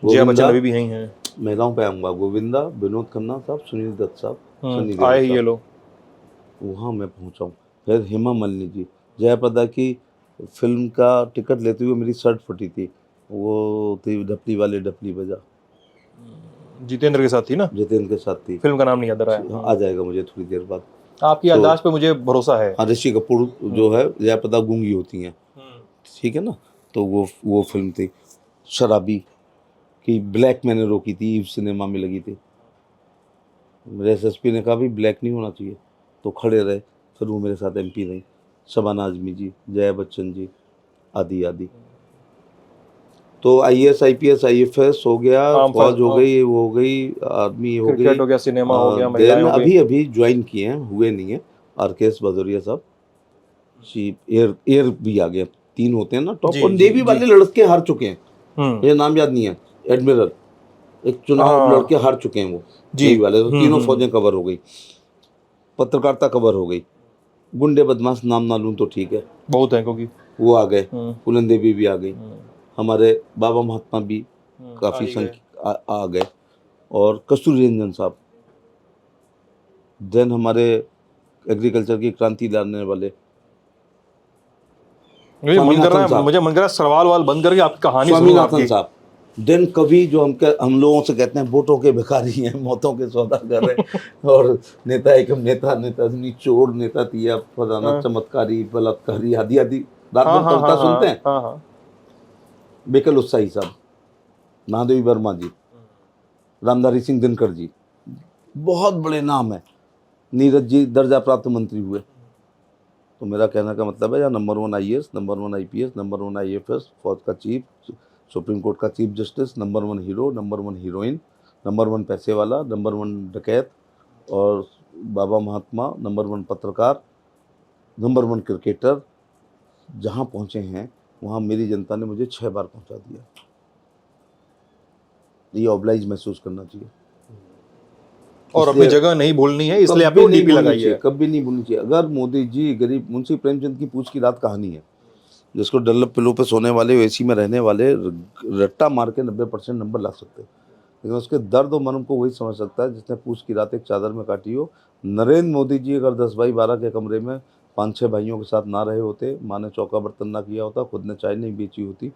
जया बच्चन गोविंदा, अभी भी यही हैं। महिलाओं पे आऊँगा, गोविंदा, विनोद खन्ना साहब, सुनील दत्त साहब, सनी देओल आए साहब, ये लोग। वहाँ मैं पहुँचा हूँ। फिर हेमा मालिनी जी, जयाप्रदा की फिल्म का टिकट लेते हुए मेरी शर्ट फटी थी, वो थी ढपली वाले ढपली बजा, जितेंद्र के साथ थी ना, जितेंद्र के साथ थी, फिल्म का नाम नहीं याद आ रहा है। आ जाएगा मुझे थोड़ी देर बाद। आपकी याददाश्त पे मुझे भरोसा है। हाँ, ऋषि कपूर जो है, जयाप्रदा गूंगी होती हैं, ठीक है ना, तो वो फिल्म थी शराबी की, ब्लैक मैंने रोकी थी, ईव सिनेमा में लगी थी, मेरे एसएसपी ने कहा भी ब्लैक नहीं होना चाहिए, तो खड़े रहे, फिर वो मेरे साथ एमपी रही, शबाना आजमी जी, जया बच्चन जी, आदि आदि। तो आईएएस आईपीएस आईएफएस हो गया, फौज हो गई, वो हो गई, आर्मी हो गई, क्रिकेट हो गया, सिनेमा हो गया, देन महिलाएं हो गई। अभी ज्वाइन किए हैं, हुए नहीं है, आरकेएस भदौरिया साहब, एयर भी आ गया, 3 होते हैं ना टॉप, और नेवी वाले लड़के हार चुके हैं, ये नाम याद नहीं है, एडमिरल, एक चुनाव लड़के हार चुके हैं वो नेवी वाले, तो तीनों फौजें कवर हो गई, पत्रकारिता कवर हो गई, गुंडे बदमाश नाम ना लूं तो ठीक है, बहुत है, क्योंकि वो आ गए, पुलन देवी भी आ गई, हमारे बाबा महात्मा भी काफी संख्या आ गए, और कस्तूरी रंजन साहब, देन हमारे एग्रीकल्चर की क्रांति लाने वाले, मुझे मन कर रहा है सवाल वाल बंद करके आपकी कहानी सुनूं स्वामीनाथन आपकी। साहब, देन कवि जो हम लोगों से कहते हैं वोटों के भिखारी हैं, मौतों के सौदागर हैं, और नेता एकम नेता, नेता चोर, नेता तिया फलाना, चमत्कारी, बलात्कारी, आदि आदि, रात भर कविता सुनते हैं। बेकल उत्साही साहब, महादेवी वर्मा जी, रामधारी सिंह दिनकर जी, बहुत बड़े नाम है, नीरज जी दर्जा प्राप्त मंत्री हुए। तो मेरा कहने का मतलब है, या number 1 IAS, number 1 IPS, number 1 IFS, फौज का चीफ, सुप्रीम कोर्ट का chief justice, number 1 hero, number 1 heroine, number 1 पैसे वाला, नंबर 1 डकैत, और बाबा महात्मा, नंबर 1 पत्रकार, नंबर 1 क्रिकेटर, जहाँ पहुँचे हैं वहाँ मेरी जनता ने मुझे 6 बार पहुँचा दिया। ये ऑब्लाइज महसूस करना चाहिए, और अपनी जगह नहीं भूलनी है, इसलिए आपने डी भी लगाई है। कभी नहीं भूलनी चाहिए। अगर मोदी जी गरीब, मुंशी प्रेमचंद की पूछ की रात कहानी है, जिसको डल्लप पिलो पे सोने वाले, एसी में रहने वाले रट्टा मार के 90% नंबर ला सकते हैं, लेकिन उसके दर्द और मर्म को वही समझ सकता है जिसने पूछ की रात एक चादर में काटी हो। नरेंद्र मोदी जी अगर 10 बाई 12 के कमरे में 5-6 भाइयों के साथ ना रहे होते, माँ ने चौका बर्तन ना किया होता, खुद ने चाय नहीं बेची होती,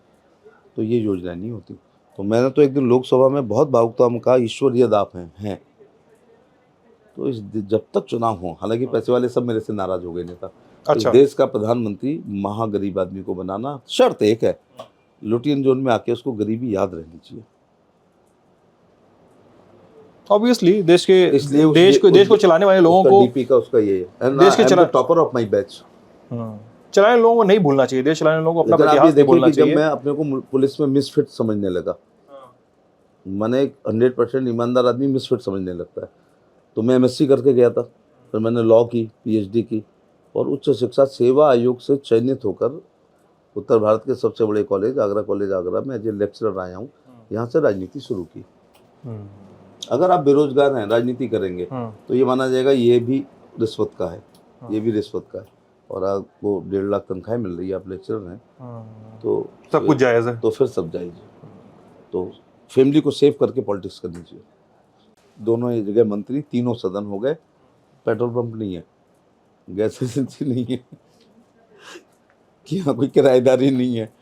तो ये योजनाएं नहीं होती। तो मैंने तो एक दिन लोकसभा में बहुत भावुकता में कहा, ईश्वर यदि आप हैं तो जब तक चुनाव हो, हालांकि पैसे वाले सब मेरे से नाराज हो गए नेता, इस देश का प्रधानमंत्री महागरीब आदमी को बनाना, शर्त एक है, लुटियन जोन में आके उसको गरीबी याद रहनी चाहिए। ऑब्वियसली देश को चलाने वाले लोगों को, डीपी का उसका ये है, देश के टॉपर ऑफ माय बैच, चलाने लोगों को नहीं भूलना चाहिए, देश चलाने लोगों को अपना इतिहास नहीं भूलना चाहिए। जब मैं अपने को पुलिस में मिसफिट समझने लगा, मैंने 100% ईमानदार आदमी मिसफिट समझने लगता है, तो मैं एमएससी करके गया था, फिर मैंने लॉ की, पीएचडी की, और उच्च शिक्षा सेवा आयोग से चयनित होकर उत्तर भारत के सबसे बड़े कॉलेज आगरा में एज ए लेक्चरर आया हूँ। यहाँ से राजनीति शुरू की। अगर आप बेरोजगार हैं, राजनीति करेंगे तो ये माना जाएगा ये भी रिश्वत का है, ये भी रिश्वत का है, और आपको 1.5 लाख तनख्वाह मिल रही है, आप लेक्चरर हैं, तो सब कुछ जायज़ है, तो फिर सब जायज़ है। तो फैमिली को सेव करके पॉलिटिक्स करनी चाहिए। दोनों ही जगह मंत्री, तीनों सदन हो गए, पेट्रोल पंप नहीं है, गैस एजेंसी नहीं है, कि यहाँ कोई किराएदारी नहीं है,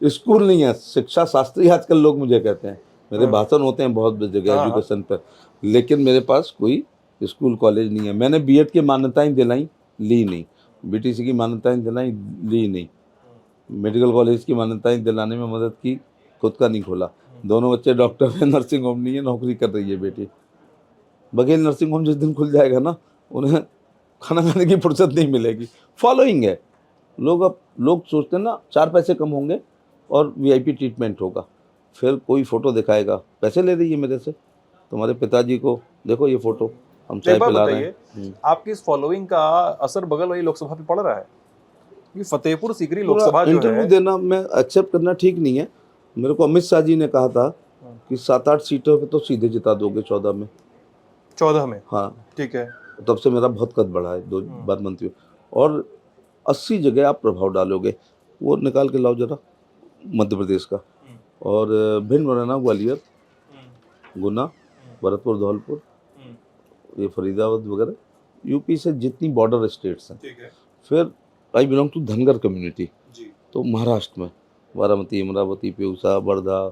स्कूल नहीं है, शिक्षा शास्त्री आजकल लोग मुझे कहते हैं, मेरे भाषण होते हैं बहुत जगह एजुकेशन पर, लेकिन मेरे पास कोई स्कूल कॉलेज नहीं है। मैंने बीएड की मान्यताएं दिलाई, ली नहीं, बीटीसी की मान्यताएं दिलाई, ली नहीं, मेडिकल कॉलेज की मान्यताएं दिलाने में मदद की, खुद का नहीं खोला। दोनों बच्चे डॉक्टर हैं, नर्सिंग होम नहीं है, नौकरी कर रही है बेटी। बघेल नर्सिंग होम जिस दिन खुल जाएगा ना, उन्हें खाना खाने की फुर्सत नहीं मिलेगी। फॉलोइंग है, लोग सोचते हैं ना 4 पैसे कम होंगे और वीआईपी ट्रीटमेंट होगा, फिर कोई फ़ोटो दिखाएगा, पैसे ले रही है मेरे से, तुम्हारे पिताजी को देखो ये फोटो, हम चाय एक बात पिला रहे बताइए, हैं। आपकी इस फॉलोइंग का असर बगल वाली लोकसभा पे पड़ रहा है? ये फतेहपुर सीकरी पूरा लोकसभा जो इंटरव्यू है, देना मैं एक्सेप्ट करना ठीक नहीं है। मेरे को अमित शाह जी ने कहा था कि 7-8 सीटों पे तो सीधे जिता दोगे 14 में। 14 में, हाँ, ठीक है। तब से मेरा बहुत कद बढ़ा है 2 बार मंत्री और 80 जगह आप प्रभाव डालोगे। वो निकाल के लाओ जरा मध्य प्रदेश का, और भिंड, मुरैना, ग्वालियर, गुना, भरतपुर, धौलपुर, ये फरीदाबाद वगैरह, यूपी से जितनी बॉर्डर स्टेट्स हैं। ठीक है फिर I belong to Dhangar community, जी। तो महाराष्ट्र में बारामती, अमरावती, पेउसा, वर्धा,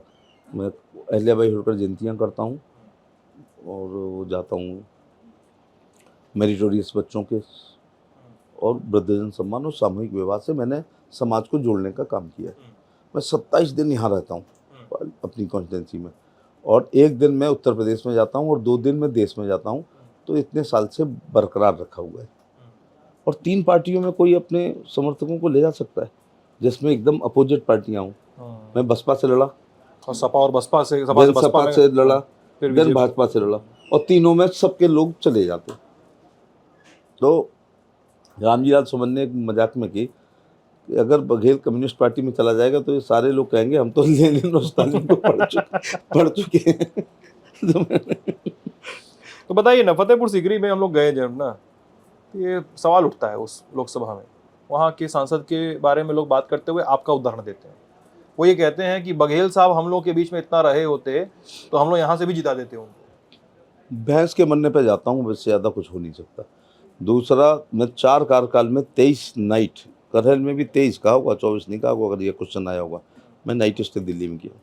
मैं अहिल्याबाई होलकर जयंतियाँ करता हूँ और वो जाता हूँ मेरिटोरियस बच्चों के और वृद्धजन सम्मान और सामूहिक विवाह से मैंने समाज को जोड़ने का काम किया है। मैं 27 दिन यहाँ रहता हूँ अपनी कॉन्स्टिट्यूंसी में, और 1 दिन मैं उत्तर प्रदेश में जाता हूँ और 2 दिन मैं देश में जाता हूँ। तो इतने साल से बरकरार रखा हुआ है। और 3 पार्टियों में कोई अपने समर्थकों को ले जा सकता है, जिसमें एकदम अपोजिट पार्टियाँ हूँ। मैं बसपा से लड़ा, और सपा और बसपा से, देन सपा से लड़ा, फिर देन भाजपा से लड़ा, और तीनों में सबके लोग चले जाते। तो रामजी लाल सुमन ने एक मजाक में की कि अगर बघेल कम्युनिस्ट पार्टी में चला जाएगा तो ये सारे लोग कहेंगे हम तो लेनिन और स्टालिन को पढ़ चुके हैं। तो बताइए ना, फतेहपुर सीकरी में हम लोग गए जब ना, तो ये सवाल उठता है उस लोकसभा में, वहाँ के सांसद के बारे में लोग बात करते हुए आपका उदाहरण देते हैं। वो ये कहते हैं कि बघेल साहब हम लोग के बीच में इतना रहे होते तो हम लोग यहाँ से भी जिता देते उनको। भैंस के मरने पे जाता हूँ, इससे ज़्यादा कुछ हो नहीं सकता। दूसरा, मैं 4 कार्यकाल में 23 नाइट, करहल में भी 23 कहा होगा, 24 नहीं कहा होगा, अगर ये क्वेश्चन आया होगा, मैं नाइट स्टे दिल्ली में किया।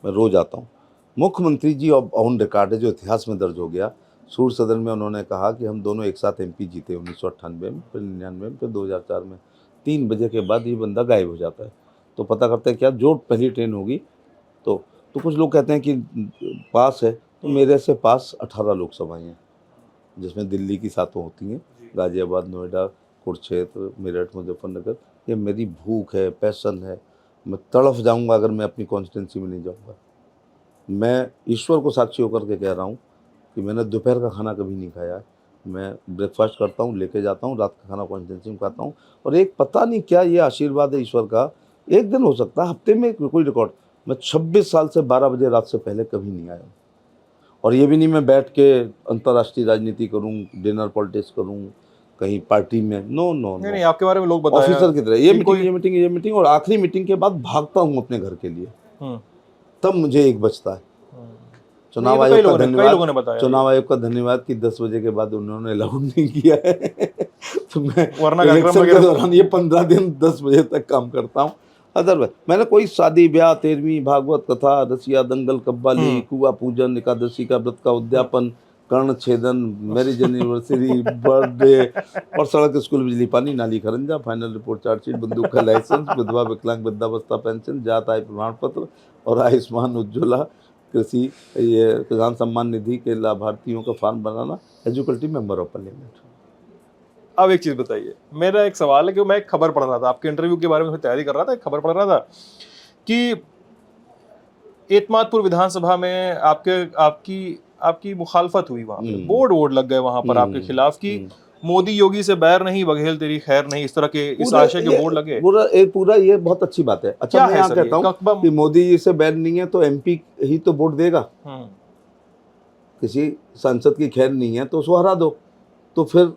मैं रोज़ आता हूँ। मुख्यमंत्री जी अब ऑन रिकॉर्ड है, जो इतिहास में दर्ज हो गया। सूर सदन में उन्होंने कहा कि हम दोनों एक साथ MP जीते 1998 में, फिर 99 में, फिर 2004 में। 3 बजे के बाद ये बंदा गायब हो जाता है। तो पता करते हैं क्या, जो पहली ट्रेन होगी तो कुछ लोग कहते हैं कि पास है, तो मेरे से पास 18 लोकसभाएँ हैं, जिसमें दिल्ली की 7 होती हैं, गाजियाबाद, नोएडा, कुरुक्षेत्र, मेरठ, मुजफ्फरनगर। ये मेरी भूख है, पैशन है। मैं तड़फ जाऊंगा अगर मैं अपनी कॉन्स्टिट्यूंसी में नहीं जाऊंगा। मैं ईश्वर को साक्षी होकर के कह रहा हूँ कि मैंने दोपहर का खाना कभी नहीं खाया है। मैं ब्रेकफास्ट करता हूँ, लेके जाता हूँ, रात का खाना कॉन्स्टिट्यूंसी में खाता हूँ। और एक पता नहीं क्या ये आशीर्वाद है ईश्वर का, एक दिन हो सकता है हफ्ते में कोई रिकॉर्ड, मैं 26 साल से 12 बजे रात से पहले कभी नहीं आया। और ये भी नहीं मैं बैठ के अंतर्राष्ट्रीय राजनीति करूं, डिनर पॉलिटिक्स करूं कहीं पार्टी में, नो नो नो। नहीं, आपके बारे में लोग बताया ऑफिसर की तरह ये मीटिंग और आखिरी मीटिंग के बाद भागता हूं अपने घर के लिए, तब मुझे एक बचता है। चुनाव आयोग का धन्यवाद, चुनाव आयोग का धन्यवाद कि 10 बजे के बाद उन्होंने अलाउड नहीं किया है। तो मैं इलेक्शन के दौरान ये 15 दिन 10 बजे तक काम करता हूँ। अदरवाइज मैंने कोई शादी, ब्याह, 13वीं, भागवत कथा, रसिया, दंगल, कव्वाली, कुआ पूजन, एकादशी का व्रत का उद्यापन, कर्ण छेदन, मैरिज एनिवर्सरी, बर्थडे और सड़क, स्कूल, बिजली, पानी, नाली, खरंजा, फाइनल रिपोर्ट, चार्जशीट, बंदूक का लाइसेंस, विधवा विकलांग वृद्धावस्था पेंशन, जात आय प्रमाण पत्र और आयुष्मान उज्ज्वला, कृषि, ये किसान सम्मान निधि के लाभार्थियों का form banana, educative member of parliament. अब एक चीज बताइए, मेरा एक सवाल है कि मैं एक खबर पढ़ रहा था आपके इंटरव्यू के बारे में, तैयारी कर रहा था, एक खबर पढ़ रहा था कि एतमादपुर विधानसभा में आपकी मुखालफत हुई, वहां पे बोर्ड लग गए वहां पर आपके खिलाफ कि मोदी योगी से बैर नहीं, बघेल तेरी खैर नहीं, इस तरह के, इस आशय के बोर्ड लगे। पूरा ये बहुत अच्छी बात है। अच्छा, मैं यहाँ कहता हूँ कि मोदी जी से बैर नहीं है तो MP ही तो वोट देगा। किसी सांसद की खैर नहीं है तो उसको हरा दो, तो फिर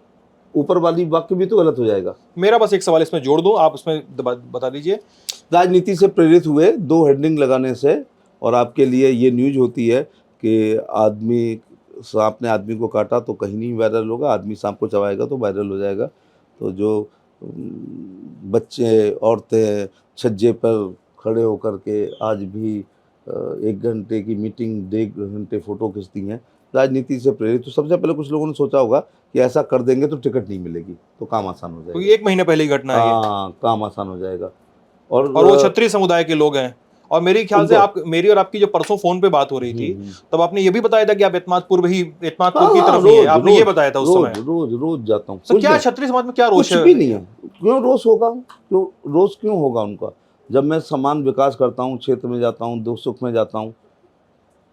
ऊपर वाली वाक्य भी तो गलत हो जाएगा। मेरा बस एक सवाल इसमें जोड़ दो, आप उसमें बता दीजिए। राजनीति से प्रेरित हुए 2 हेडिंग लगाने से, और आपके लिए ये न्यूज होती है कि सांप ने आदमी को काटा तो कहीं नहीं वायरल होगा, आदमी सांप को चबाएगा तो वायरल हो जाएगा। तो जो बच्चे, औरतें छज्जे पर खड़े होकर के आज भी 1 घंटे की मीटिंग, 1.5 घंटे फोटो खींचती हैं राजनीति से प्रेरित, तो सबसे पहले कुछ लोगों ने सोचा होगा कि ऐसा कर देंगे तो टिकट नहीं मिलेगी, तो काम आसान हो जाएगा। तो 1 महीने पहले ही घटना है। हाँ, काम आसान हो जाएगा। और वो क्षत्रिय समुदाय के लोग हैं, और मेरे ख्याल से मेरी और आपकी जो परसों फोन पे बात हो रही थी, तब आपने ये भी बताया था कि आप एतमादपुर की तरफ ही है, आपने ये बताया था उस समय। रोज जाता हूँ। तो क्या क्षत्रिय समाज में क्या रोष है? कुछ भी नहीं है। क्यों रोष होगा? रोष क्यों होगा उनका? जब मैं समान विकास करता हूँ, क्षेत्र में जाता हूँ, दुख सुख में जाता हूँ,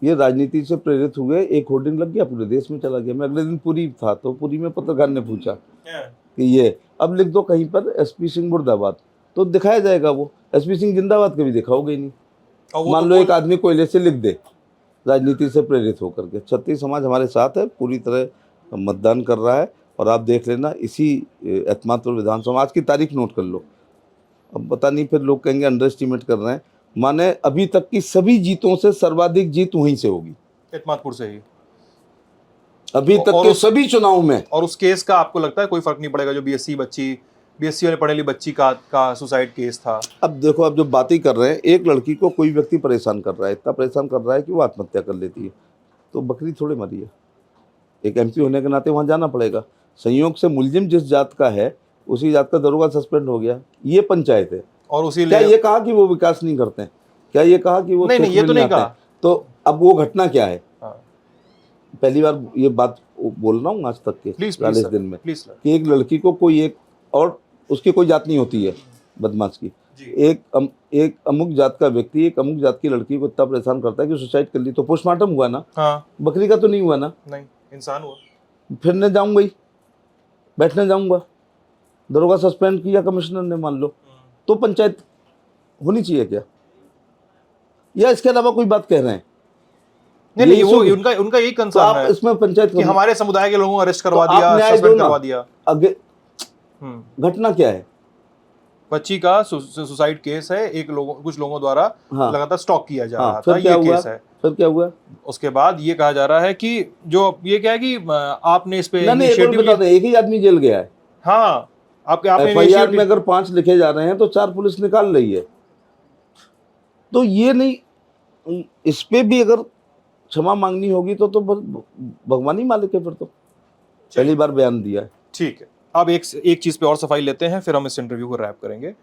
ये राजनीति से प्रेरित हुए, एक होर्डिंग लग गया, पूरे देश में चला गया। मैं अगले दिन पुरी था, तो पुरी में पत्रकार ने पूछा कि ये अब लिख दो कहीं पर एसपी सिंह मुर्दाबाद, तो दिखाया जाएगा। वो एसपी सिंह जिंदाबाद कभी देखा होगा ही नहीं। मान लो एक आदमी कोयले से लिख दे राजनीति से प्रेरित होकर के। क्षत्रिय समाज हमारे साथ है, पूरी तरह मतदान कर रहा है। और आप देख लेना इसी एतमादपुर विधानसभा, आज की तारीख नोट कर लो। अब पता नहीं फिर लोग कहेंगे अंडर एस्टिमेट कर रहे हैं, माने अभी तक की सभी जीतों से सर्वाधिक जीत वहीं से होगी, एतमादपुर से ही अभी तक के सभी चुनाव में। और उस केस का आपको लगता है कोई फर्क नहीं पड़ेगा, जो बीएससी वाले पढ़ेली बच्ची का सुसाइड केस था? अब देखो, अब जो बातें कर रहे हैं, एक लड़की को कोई व्यक्ति परेशान कर रहा है, इतना परेशान कर रहा है कि वो आत्महत्या कर लेती है, तो बकरी थोड़े मरी है। एक एमपी होने के नाते वहाँ जाना पड़ेगा। संयोग से मुलजिम जिस जात का है उसी जात का दरोगा सस्पेंड हो गया। ये पंचायत है। और उसी क्या ये कहा कि वो विकास नहीं करते हैं? क्या ये कहा कि वो नहीं, ये तो नहीं कहा। तो अब वो घटना क्या है? हाँ। पहली बार ये बात बोल रहा हूँ आज तक के 40 दिन में प्लीज कि एक लड़की को कोई एक, और उसकी कोई जात नहीं होती है बदमाश की, एक अमुक जात का व्यक्ति एक अमुक जात की लड़की को इतना परेशान करता है कि सुसाइड कर ली, तो पोस्टमार्टम हुआ ना? हाँ। बकरी का तो नहीं हुआ ना? नहीं, इंसान हुआ। फिरने जाऊंगा ही, बैठने जाऊंगा, दरोगा सस्पेंड किया कमिश्नर ने मान लो, तो पंचायत होनी चाहिए क्या? या इसके अलावा कोई बात कह रहे हैं? नहीं, वो उनका यही कंसर्न है इसमें पंचायत कि हमारे समुदाय के लोगों को अरेस्ट करवा दिया, सस्पेंड करवा दिया। आगे घटना क्या है? बच्ची का सुसाइड केस है, कुछ लोगों द्वारा लगातार स्टॉक किया जा रहा था, ये केस है। फिर क्या हुआ? उसके बाद ये कहा जा रहा है कि जो ये क्या है कि आपने इस पे इनिशिएटिव लिया, एक ही आदमी जेल गया है। हाँ, आपने एफआईआर में अगर 5 लिखे जा रहे हैं तो 4 पुलिस निकाल रही है। तो ये नहीं, इस पे भी अगर क्षमा मांगनी होगी तो भगवान ही मालिक है। फिर तो पहली बार बयान दिया है। ठीक है, अब एक चीज पे और सफाई लेते हैं, फिर हम इस इंटरव्यू को रैप करेंगे।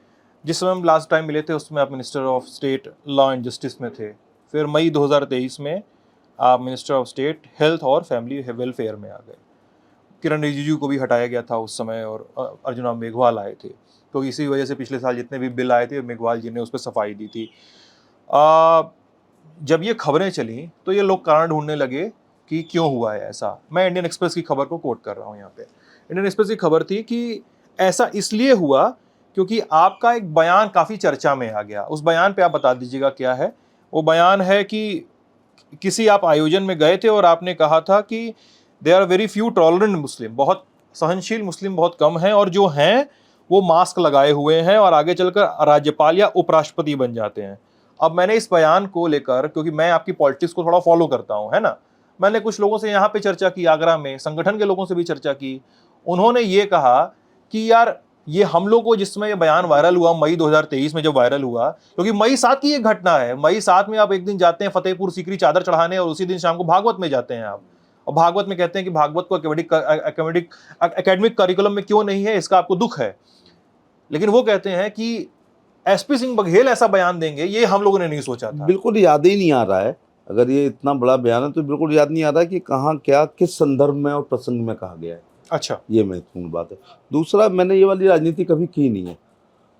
जिस समय हम लास्ट टाइम मिले थे उसमें आप minister of state law and justice में थे। फिर मई 2023 में आप मिनिस्टर ऑफ स्टेट हेल्थ और फैमिली वेलफेयर में आ गए। किरण रिजिजू को भी हटाया गया था उस समय, और अर्जुन राम मेघवाल आए थे। तो इसी वजह से पिछले साल जितने भी बिल आए थे मेघवाल जी ने उस पर सफाई दी थी। जब ये खबरें चली तो ये लोग कारण ढूंढने लगे कि क्यों हुआ है ऐसा। मैं इंडियन एक्सप्रेस की खबर को कोट कर रहा हूँ यहाँ पे। इंडियन एक्सप्रेस की खबर थी कि ऐसा इसलिए हुआ क्योंकि आपका एक बयान काफ़ी चर्चा में आ गया। उस बयान पे आप बता दीजिएगा क्या है। वो बयान है कि किसी आप आयोजन में गए थे और आपने कहा था कि they are very few tolerant Muslim, बहुत सहनशील मुस्लिम बहुत कम हैं, और जो हैं वो मास्क लगाए हुए हैं और आगे चलकर राज्यपाल या उपराष्ट्रपति बन जाते हैं। अब मैंने इस बयान को लेकर, क्योंकि मैं आपकी पॉलिटिक्स को थोड़ा फॉलो करता हूँ, है ना, मैंने कुछ लोगों से यहाँ पे चर्चा की, आगरा में संगठन के लोगों से भी चर्चा की। उन्होंने ये कहा कि यार ये हम लोग को, जिस समय ये बयान वायरल हुआ मई 2023 में जब वायरल हुआ, क्योंकि मई 7 की एक घटना है। मई 7 में आप एक दिन जाते हैं फतेहपुर सीकरी चादर चढ़ाने और उसी दिन शाम को भागवत में जाते हैं आप, और भागवत में कहते हैं कि भागवत को एकेडमिक करिकुलम में क्यों नहीं है, इसका आपको दुख है। लेकिन वो कहते हैं कि एसपी सिंह बघेल ऐसा बयान देंगे, ये हम लोगों ने नहीं सोचा था। बिल्कुल याद ही नहीं आ रहा है। अगर ये इतना बड़ा बयान है तो बिल्कुल याद नहीं आ रहा है कि कहाँ क्या किस संदर्भ में और प्रसंग में कहा गया है। अच्छा, ये महत्वपूर्ण बात है। दूसरा, मैंने ये वाली राजनीति कभी की नहीं है।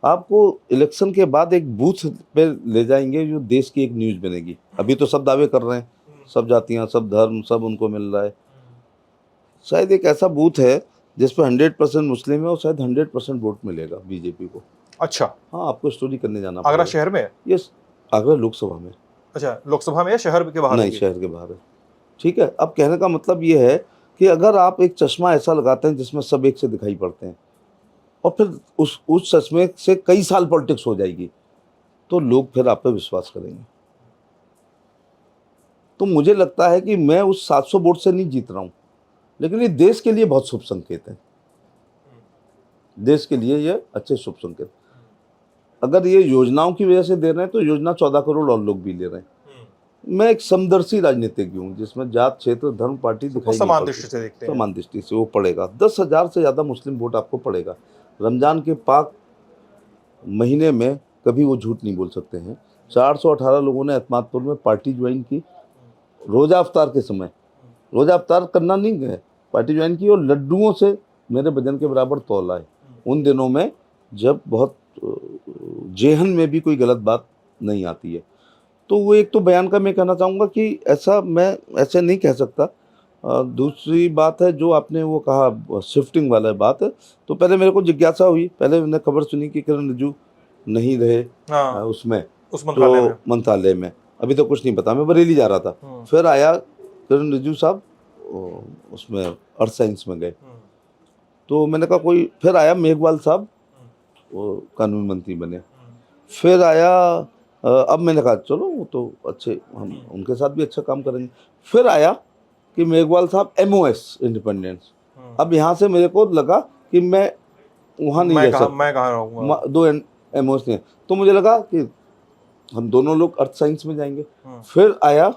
आपको इलेक्शन के बाद एक बूथ पे ले जाएंगे जो देश की एक न्यूज़ बनेगी। अभी तो सब दावे कर रहे हैं, सब जातियाँ, सब धर्म, सब उनको मिल रहा है। शायद एक ऐसा बूथ है जिस पर 100% मुस्लिम है और शायद 100% वोट मिलेगा बीजेपी को। अच्छा, हाँ, आपको स्टोरी करने जाना आगरा शहर में? यस, आगरा लोकसभा में। अच्छा, लोकसभा में या शहर के बाहर? नहीं, शहर के बाहर है। ठीक है, अब कहने का मतलब ये है कि अगर आप एक चश्मा ऐसा लगाते हैं जिसमें सब एक से दिखाई पड़ते हैं और फिर उस चश्मे से कई साल पॉलिटिक्स हो जाएगी, तो लोग फिर आप पे विश्वास करेंगे। तो मुझे लगता है कि मैं उस 700 वोट से नहीं जीत रहा हूँ, लेकिन ये देश के लिए बहुत शुभ संकेत है। देश के लिए ये अच्छे शुभ संकेत। अगर ये योजनाओं की वजह से दे रहे हैं तो योजना 14 करोड़ और लोग भी ले रहे हैं। मैं एक समदर्शी राजनीतिज्ञ हूँ जिसमें जात, क्षेत्र, धर्म, पार्टी दिखाई समान दृष्टि से देखते हैं। समान दृष्टि से वो पड़ेगा। 10,000 से ज़्यादा मुस्लिम वोट आपको पड़ेगा। रमजान के पाक महीने में कभी वो झूठ नहीं बोल सकते हैं। 418 लोगों ने एतमादपुर में पार्टी ज्वाइन की रोज़ा अफ्तार के समय। रोज़ा अफ्तार करना नहीं गए, पार्टी ज्वाइन की और लड्डुओं से मेरे वजन के बराबर तौला है। उन दिनों में जब बहुत जेहन में भी कोई गलत बात नहीं आती है। तो वो एक तो बयान का मैं कहना चाहूँगा कि ऐसा मैं ऐसे नहीं कह सकता। दूसरी बात है जो आपने वो कहा शिफ्टिंग वाला बात है, तो पहले मेरे को जिज्ञासा हुई, पहले मैंने खबर सुनी कि किरण रिजिजू नहीं रहे हाँ, उसमें, उस मंत्रालय में। तो मंत्रालय में अभी तो कुछ नहीं पता, मैं बरेली जा रहा था। फिर आया किरण रिजिजू साहब उसमें अर्थ साइंस में गए, तो मैंने कहा कोई, फिर आया मेघवाल साहब वो कानून मंत्री बने, फिर आया अब मैंने कहा चलो वो तो अच्छे, हम उनके साथ भी अच्छा काम करेंगे। फिर आया कि मेघवाल साहब MOS इंडिपेंडेंस, अब यहाँ से मेरे को लगा कि मैं वहाँ नहीं रह सकता, मैं कहाँ रहूँगा। 2 MOS ने, तो मुझे लगा कि हम दोनों लोग अर्थ साइंस में जाएंगे। फिर आया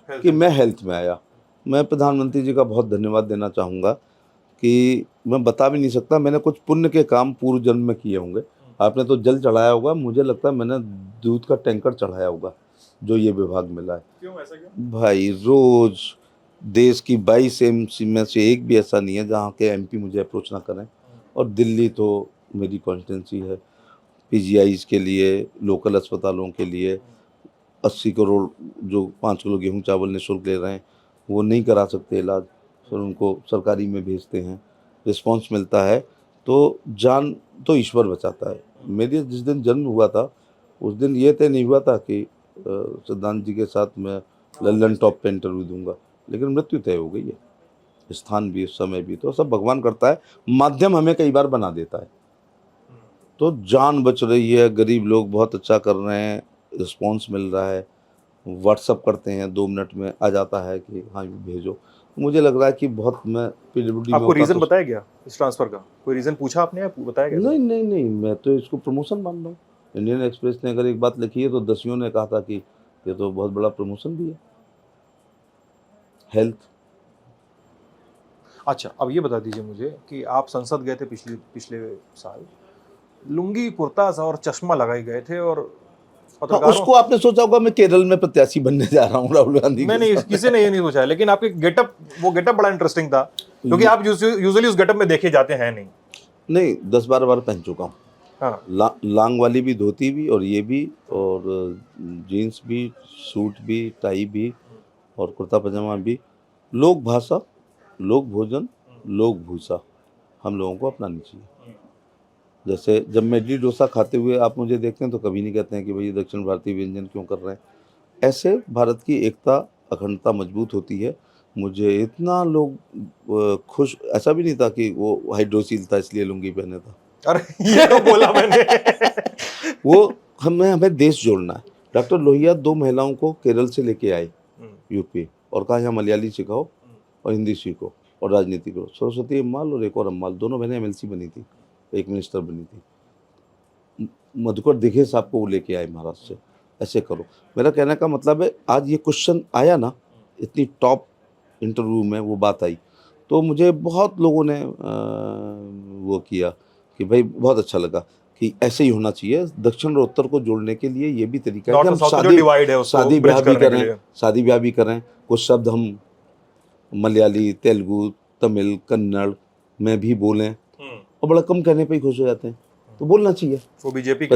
कि मैं हेल्थ में आया। मैं प्रधानमंत्री जी का बहुत धन्यवाद देना चाहूँगा कि मैं बता भी नहीं सकता, मैंने कुछ पुण्य के काम पूर्व जन्म में किए होंगे। आपने तो जल चढ़ाया होगा, मुझे लगता है मैंने दूध का टैंकर चढ़ाया होगा जो ये विभाग मिला है। क्यों, ऐसा क्यों? भाई रोज देश की 22 MC में से एक भी ऐसा नहीं है जहाँ के MP मुझे अप्रोच ना करें, और दिल्ली तो मेरी कॉन्स्टिट्यूंसी है। PGIs के लिए, लोकल अस्पतालों के लिए 80 करोड़ जो 5 किलो गेहूँ चावल निःशुल्क ले रहे हैं, वो नहीं करा सकते इलाज, फिर उनको सरकारी में भेजते हैं, रिस्पांस मिलता है, तो जान तो ईश्वर बचाता है। मेरे जिस दिन जन्म हुआ था उस दिन ये तय नहीं हुआ था कि सिद्धांत जी के साथ मैं लंदन टॉप पे इंटरव्यू दूंगा, लेकिन मृत्यु तय हो गई है, स्थान भी, समय भी, तो सब भगवान करता है, माध्यम हमें कई बार बना देता है। तो जान बच रही है, गरीब लोग बहुत अच्छा कर रहे हैं, रिस्पांस मिल रहा है, व्हाट्सअप करते हैं 2 मिनट में आ जाता है कि हाँ भेजो। मुझे लग रहा है कि बहुत मैं PWD में आपको रीजन तो बताया गया इस ट्रांसफर का? कोई रीजन पूछा आपने या बताया गया? नहीं, मैं तो इसको प्रमोशन मान रहा हूँ। इंडियन एक्सप्रेस ने अगर एक बात लिखी है तो दसियों ने कहा था कि ये तो बहुत बड़ा प्रमोशन भी है। हेल्थ। अच्छा, अब ये बता दीजिए मुझे कि आप संसद गए थे पिछले साल, लुंगी कुर्ता सा और चश्मा लगाए गए थे, और हाँ, पत्रकारों उसको आपने सोचा होगा मैं केरल में प्रत्याशी बनने जा रहा हूँ राहुल गांधी के नहीं, साथ। किसी ने ये नहीं सोचा है, लेकिन आपके वो गेटअप बड़ा इंटरेस्टिंग था, क्योंकि आप यूजुअली उस गेटअप में देखे जाते हैं नहीं। 10-12 बार पहन चुका हूँ। हाँ, लांग वाली भी, धोती भी, और ये भी, और जीन्स भी, सूट भी, टाई भी, और कुर्ता पजामा भी। लोक भाषा, लोक भोजन, लोक भूषा हम लोगों को अपनानी चाहिए। जैसे जब मैं इडली डोसा खाते हुए आप मुझे देखते हैं तो कभी नहीं कहते हैं कि भाई ये दक्षिण भारतीय व्यंजन क्यों कर रहे हैं। ऐसे भारत की एकता, अखंडता मजबूत होती है। मुझे इतना लोग खुश, ऐसा भी नहीं था कि वो हाइड्रोसील था इसलिए लुंगी पहने था। अरे ये तो बोला मैंने। वो हमें देश जोड़ना है। डॉक्टर लोहिया 2 महिलाओं को केरल से लेके आए यूपी, और कहा यहाँ मलयाली सिखाओ और हिंदी सीखो और राजनीति करो। सरस्वती अम्माल और एक और अम्माल, दोनों बहनें MLC बनी थी, एक मिनिस्टर बनी थी। मधुकर दिघे साहब को वो लेके आए महाराष्ट्र से। ऐसे करो। मेरा कहने का मतलब है, आज ये क्वेश्चन आया ना, इतनी टॉप इंटरव्यू में वो बात आई, तो मुझे बहुत लोगों ने वो किया कि भाई बहुत अच्छा लगा कि ऐसे ही होना चाहिए। दक्षिण और उत्तर को जोड़ने के लिए ये भी तरीका है कि हम शादी ब्याह भी करें। कुछ शब्द हम मलयाली, तेलुगु, तमिल, कन्नड़ में भी बोलें, और बड़ा कम कहने पे ही खुश हो जाते हैं, तो बोलना चाहिए। वो बीजेपी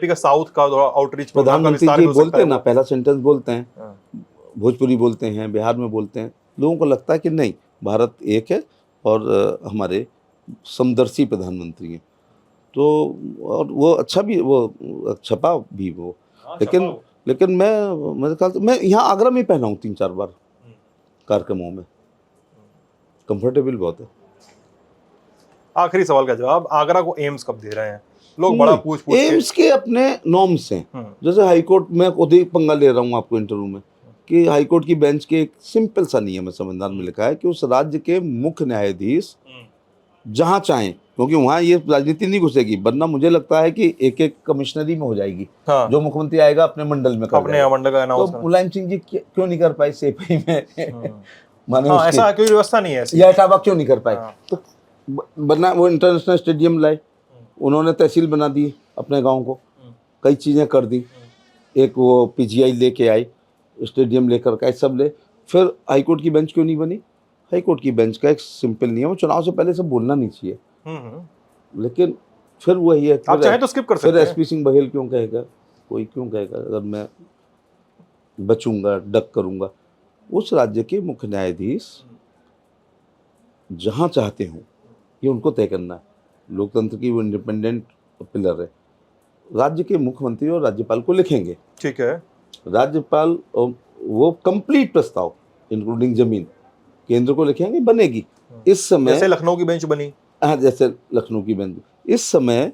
का साउथ का आउटरीच प्रधानमंत्री जी बोलते हैं ना, पहला सेंटेंस बोलते हैं, भोजपुरी बोलते हैं, बिहार में बोलते हैं, लोगों को लगता है कि नहीं, भारत एक है और हमारे समदर्शी प्रधानमंत्री हैं। तो और वो अच्छा भी, वो छपा भी वो, लेकिन मेरे ख्याल से मैं यहाँ आगरा में पहना हूँ 3-4 बार कार्यक्रमों में, कंफर्टेबल बहुत है। आखिरी सवाल का जवाब, आगरा को एम्स कब दे रहे हैं? लोग बड़ा पूछ एम्स के अपने नॉर्म्स हैं। जैसे हाईकोर्ट में खुद ही पंगा ले रहा हूँ आपको इंटरव्यू में, कि हाईकोर्ट की बेंच के एक सिंपल सा नियम है, संविधान में लिखा है कि उस राज्य के मुख्य न्यायाधीश जहां चाहें, क्योंकि वहां ये राजनीति नहीं घुसेगी, वरना मुझे लगता है कि एक कमिश्नरी में हो जाएगी। हाँ। जो मुख्यमंत्री आएगा अपने मंडल में अपने मंडल का तो मुलायम सिंह जी क्यों नहीं कर पाए सेपई में? माने ऐसा कोई व्यवस्था नहीं है, या इटावा क्यों नहीं कर पाए? तो बना, वो इंटरनेशनल स्टेडियम लाए, उन्होंने तहसील बना दी अपने गाँव को, कई चीजें कर दी। एक वो PGI लेके आए, स्टेडियम लेकर का सब ले। फिर हाईकोर्ट की बेंच क्यों नहीं बनी? हाईकोर्ट की बेंच का एक सिंपल नियम है, चुनाव से पहले सब बोलना नहीं चाहिए, लेकिन फिर वही है, आप चाहे तो स्किप कर सकते हैं। फिर SP सिंह बघेल क्यों कहेगा कोई क्यों कहेगा अगर मैं बचूंगा, डक करूंगा। उस राज्य के मुख्य न्यायाधीश जहां चाहते हों, ये उनको तय करना है। लोकतंत्र की वो इंडिपेंडेंट पिलर है। राज्य के मुख्यमंत्री और राज्यपाल को लिखेंगे, ठीक है। राज्यपाल वो कंप्लीट प्रस्ताव इंक्लूडिंग जमीन केंद्र को लिखेंगे, बनेगी। इस समय जैसे लखनऊ की बेंच बनी, हाँ, जैसे लखनऊ की बेंच। इस समय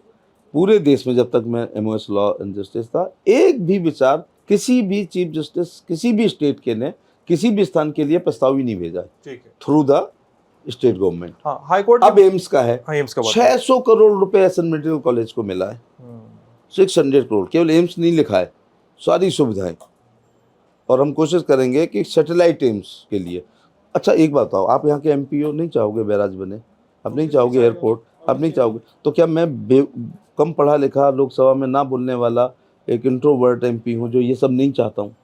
पूरे देश में जब तक मैं एमओएस लॉ एंड जस्टिस था, एक भी विचार किसी भी चीफ जस्टिस किसी भी स्टेट के ने किसी भी स्थान के लिए प्रस्ताव ही नहीं भेजा है ठीक है। Through the state government. हाँ, हाई कोर्ट अब एम्स का है, हाँ, एम्स का बात 600 करोड़ रुपए एसएन मेडिकल कॉलेज को मिला है। 600 करोड़, केवल एम्स नहीं लिखा है, सारी सुविधाएं। और हम कोशिश करेंगे कि सैटेलाइट एम्स के लिए। अच्छा एक बात बताओ, आप यहाँ के एमपीओ नहीं चाहोगे बैराज बने? आप नहीं चाहोगे एयरपोर्ट? आप नहीं चाहोगे? तो क्या मैं कम पढ़ा लिखा, लोकसभा में ना बोलने वाला एक इंट्रोवर्ट एमपी हूँ जो ये सब नहीं चाहता हूँ?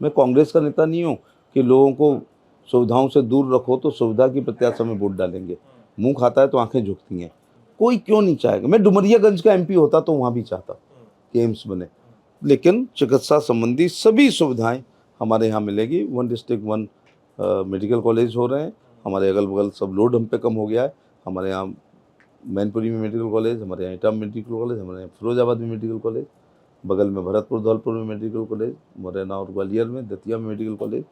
मैं कांग्रेस का नेता नहीं हूँ कि लोगों को सुविधाओं से दूर रखो तो सुविधा की प्रत्याशा में वोट डालेंगे। मुंह खाता है तो आंखें झुकती हैं। कोई क्यों नहीं चाहेगा? मैं डुमरियागंज का एमपी होता तो वहाँ भी चाहता कि एम्स बने, लेकिन चिकित्सा संबंधी सभी सुविधाएं हमारे यहाँ मिलेगी। 1 डिस्ट्रिक्ट 1 मेडिकल कॉलेज हो रहे हैं। हमारे अगल बगल सब लोड हम पे कम हो गया है। हमारे यहाँ मैनपुरी में मेडिकल कॉलेज, हमारे यहाँ इटावा में मेडिकल कॉलेज, हमारे यहाँ फिरोजाबाद में मेडिकल कॉलेज, बगल में भरतपुर धौलपुर में मेडिकल कॉलेज, मुरैना और ग्वालियर में, दतिया में मेडिकल कॉलेज।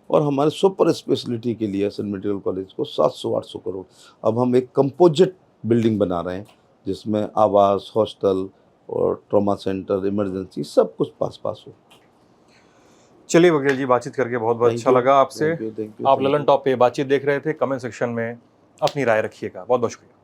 और हमारे सुपर स्पेशलिटी के लिए एसएन मेडिकल कॉलेज को 700-800 करोड़। अब हम एक कंपोजिट बिल्डिंग बना रहे हैं जिसमें आवास, हॉस्टल और ट्रॉमा सेंटर, इमरजेंसी सब कुछ पास हो। चलिए वकील जी, बातचीत करके बहुत बहुत अच्छा लगा आपसे। Thank you. आप ललन टॉप पे बातचीत देख रहे थे। कमेंट सेक्शन में अपनी राय रखिएगा। बहुत बहुत शुक्रिया।